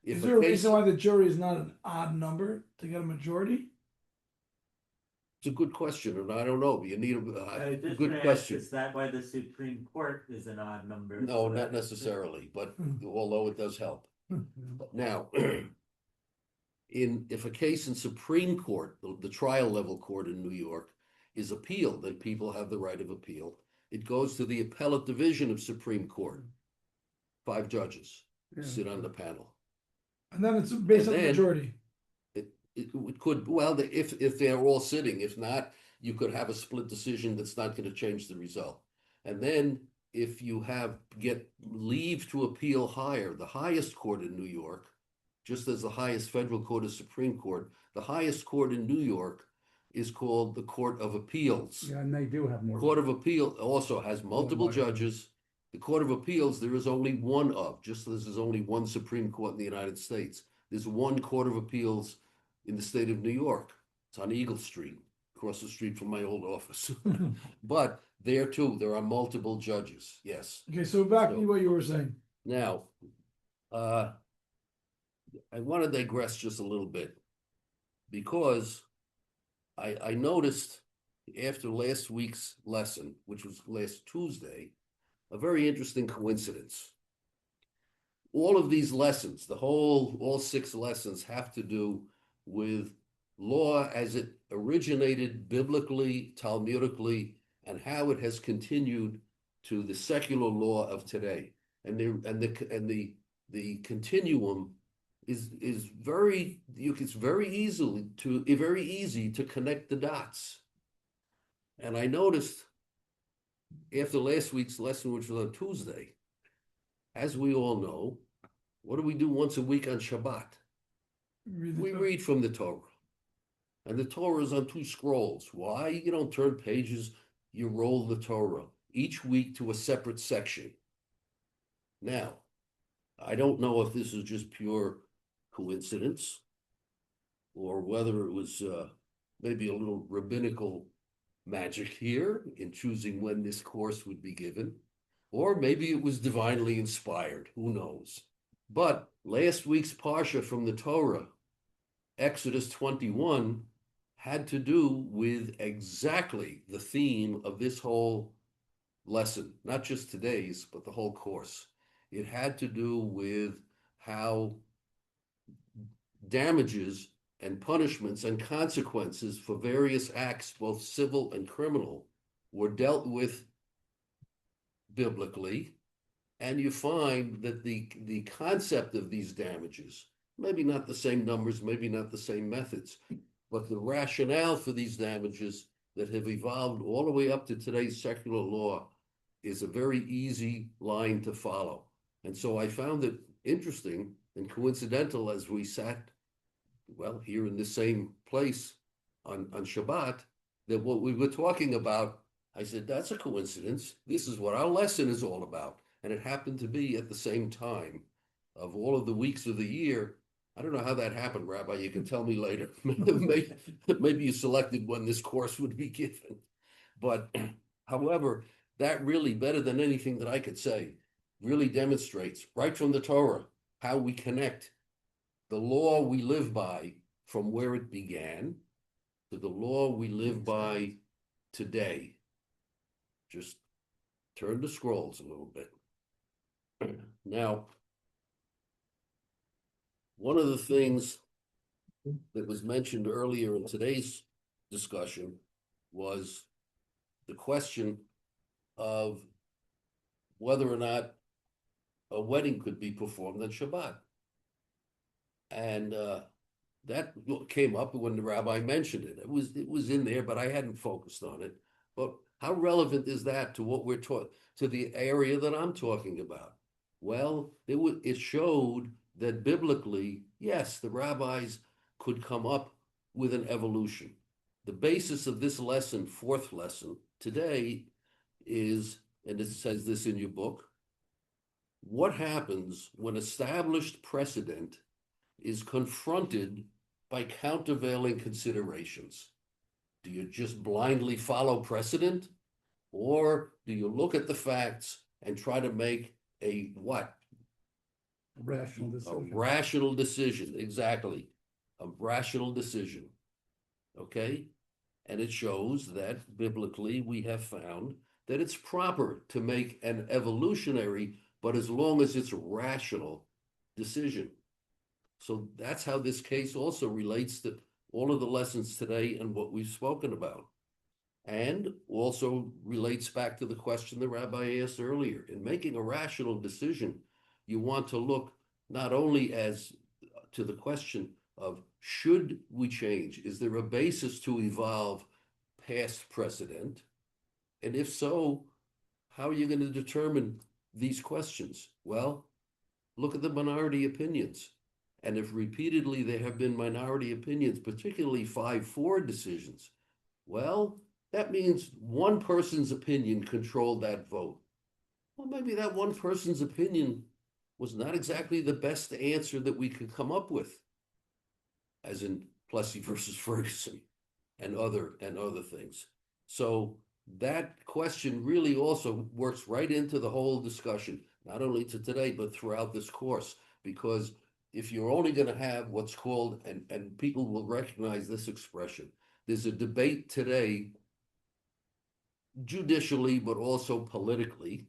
Is there a reason why the jury is not an odd number to get a majority? It's a good question, and I don't know. You need a good question. Is that why the Supreme Court is an odd number? No, not necessarily, but although it does help. Now, if a case in Supreme Court, the trial level court in New York, is appealed, then people have the right of appeal. It goes to the appellate division of Supreme Court. 5 judges sit on the panel. And then it's based on the majority. It could, well, if they're all sitting. If not, you could have a split decision that's not going to change the result. And then if you get leave to appeal higher, the highest court in New York, just as the highest federal court is Supreme Court, the highest court in New York is called the Court of Appeals. Yeah, and they do have more. Court of Appeal also has multiple judges. The Court of Appeals, there is only one of, just as there's only one Supreme Court in the United States. There's one Court of Appeals in the state of New York. It's on Eagle Street, across the street from my old office. But there too, there are multiple judges, yes. Okay, so back to what you were saying. Now, I want to digress just a little bit, because I noticed after last week's lesson, which was last Tuesday, a very interesting coincidence. All of these lessons, all 6 lessons, have to do with law as it originated biblically, Talmudically, and how it has continued to the secular law of today. And the continuum is very, it's very easy to connect the dots. And I noticed after last week's lesson, which was on Tuesday, as we all know, what do we do once a week on Shabbat? We read from the Torah. And the Torah is on 2 scrolls. Why? You don't turn pages, you roll the Torah each week to a separate section. Now, I don't know if this is just pure coincidence or whether it was maybe a little rabbinical magic here in choosing when this course would be given, or maybe it was divinely inspired, who knows. But last week's Parsha from the Torah, Exodus 21, had to do with exactly the theme of this whole lesson, not just today's, but the whole course. It had to do with how damages and punishments and consequences for various acts, both civil and criminal, were dealt with biblically. And you find that the concept of these damages, maybe not the same numbers, maybe not the same methods, but the rationale for these damages that have evolved all the way up to today's secular law is a very easy line to follow. And so I found it interesting and coincidental as we sat, well, here in the same place on Shabbat, that what we were talking about, I said, that's a coincidence. This is what our lesson is all about. And it happened to be at the same time of all of the weeks of the year. I don't know how that happened, Rabbi. You can tell me later. Maybe you selected when this course would be given. But however, that really, better than anything that I could say, really demonstrates right from the Torah how we connect the law we live by from where it began to the law we live by today. Just turn the scrolls a little bit. Now, one of the things that was mentioned earlier in today's discussion was the question of whether or not a wedding could be performed on Shabbat. And that came up when the rabbi mentioned it. It was in there, but I hadn't focused on it. But how relevant is that to what we're taught, to the area that I'm talking about? Well, it showed that biblically, yes, the rabbis could come up with an evolution. The basis of this lesson, 4th lesson, today is, and it says this in your book, what happens when established precedent is confronted by countervailing considerations? Do you just blindly follow precedent? Or do you look at the facts and try to make a what? Rational A decision. rational decision, exactly. A rational decision. Okay? And it shows that biblically we have found that it's proper to make an evolutionary, but as long as it's a rational decision. So that's how this case also relates to all of the lessons today and what we've spoken about. And also relates back to the question the rabbi asked earlier. In making a rational decision, you want to look not only as to the question of should we change? Is there a basis to evolve past precedent? And if so, how are you going to determine these questions? Well, look at the minority opinions. And if repeatedly there have been minority opinions, particularly 5-4 decisions, well, that means one person's opinion controlled that vote. Well, maybe that one person's opinion was not exactly the best answer that we could come up with, as in Plessy versus Ferguson and other things. So that question really also works right into the whole discussion, not only to today, but throughout this course, because if you're only going to have what's called, and people will recognize this expression, there's a debate today judicially, but also politically.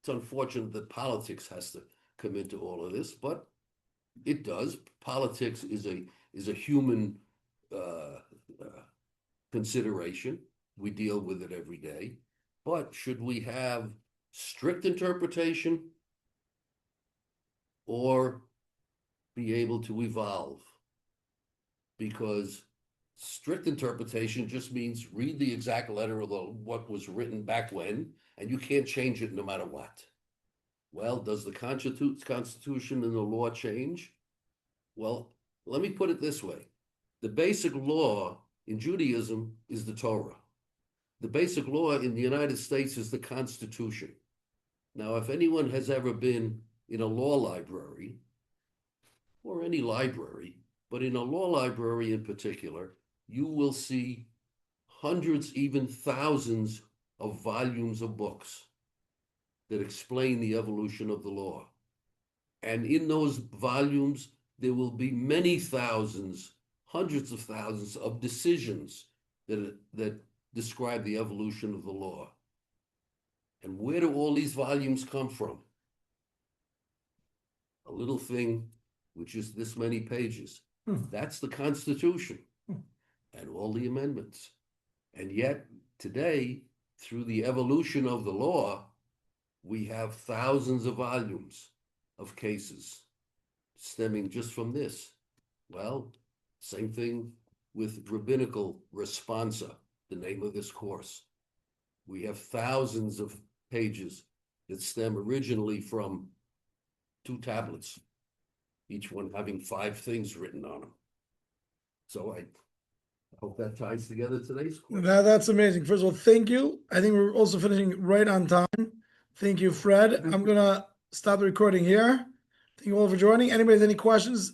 It's unfortunate that politics has to come into all of this, but it does. Politics is a human consideration. We deal with it every day. But should we have strict interpretation or be able to evolve? Because strict interpretation just means read the exact letter of what was written back when, and you can't change it no matter what. Well, does the Constitution and the law change? Well, let me put it this way. The basic law in Judaism is the Torah. The basic law in the United States is the Constitution. Now, if anyone has ever been in a law library, or any library, but in a law library in particular, you will see hundreds, even thousands of volumes of books that explain the evolution of the law. And in those volumes, there will be many thousands, hundreds of thousands of decisions that describe the evolution of the law. And where do all these volumes come from? A little thing which is this many pages. That's the Constitution and all the amendments. And yet today, through the evolution of the law, we have thousands of volumes of cases stemming just from this. Well, same thing with Rabbinical Responsa, the name of this course. We have thousands of pages that stem originally from 2 tablets, each one having 5 things written on them. So I hope that ties together today's course. That's amazing. First of all, thank you. I think we're also finishing right on time. Thank you, Fred. I'm going to stop the recording here. Thank you all for joining. Anybody has any questions?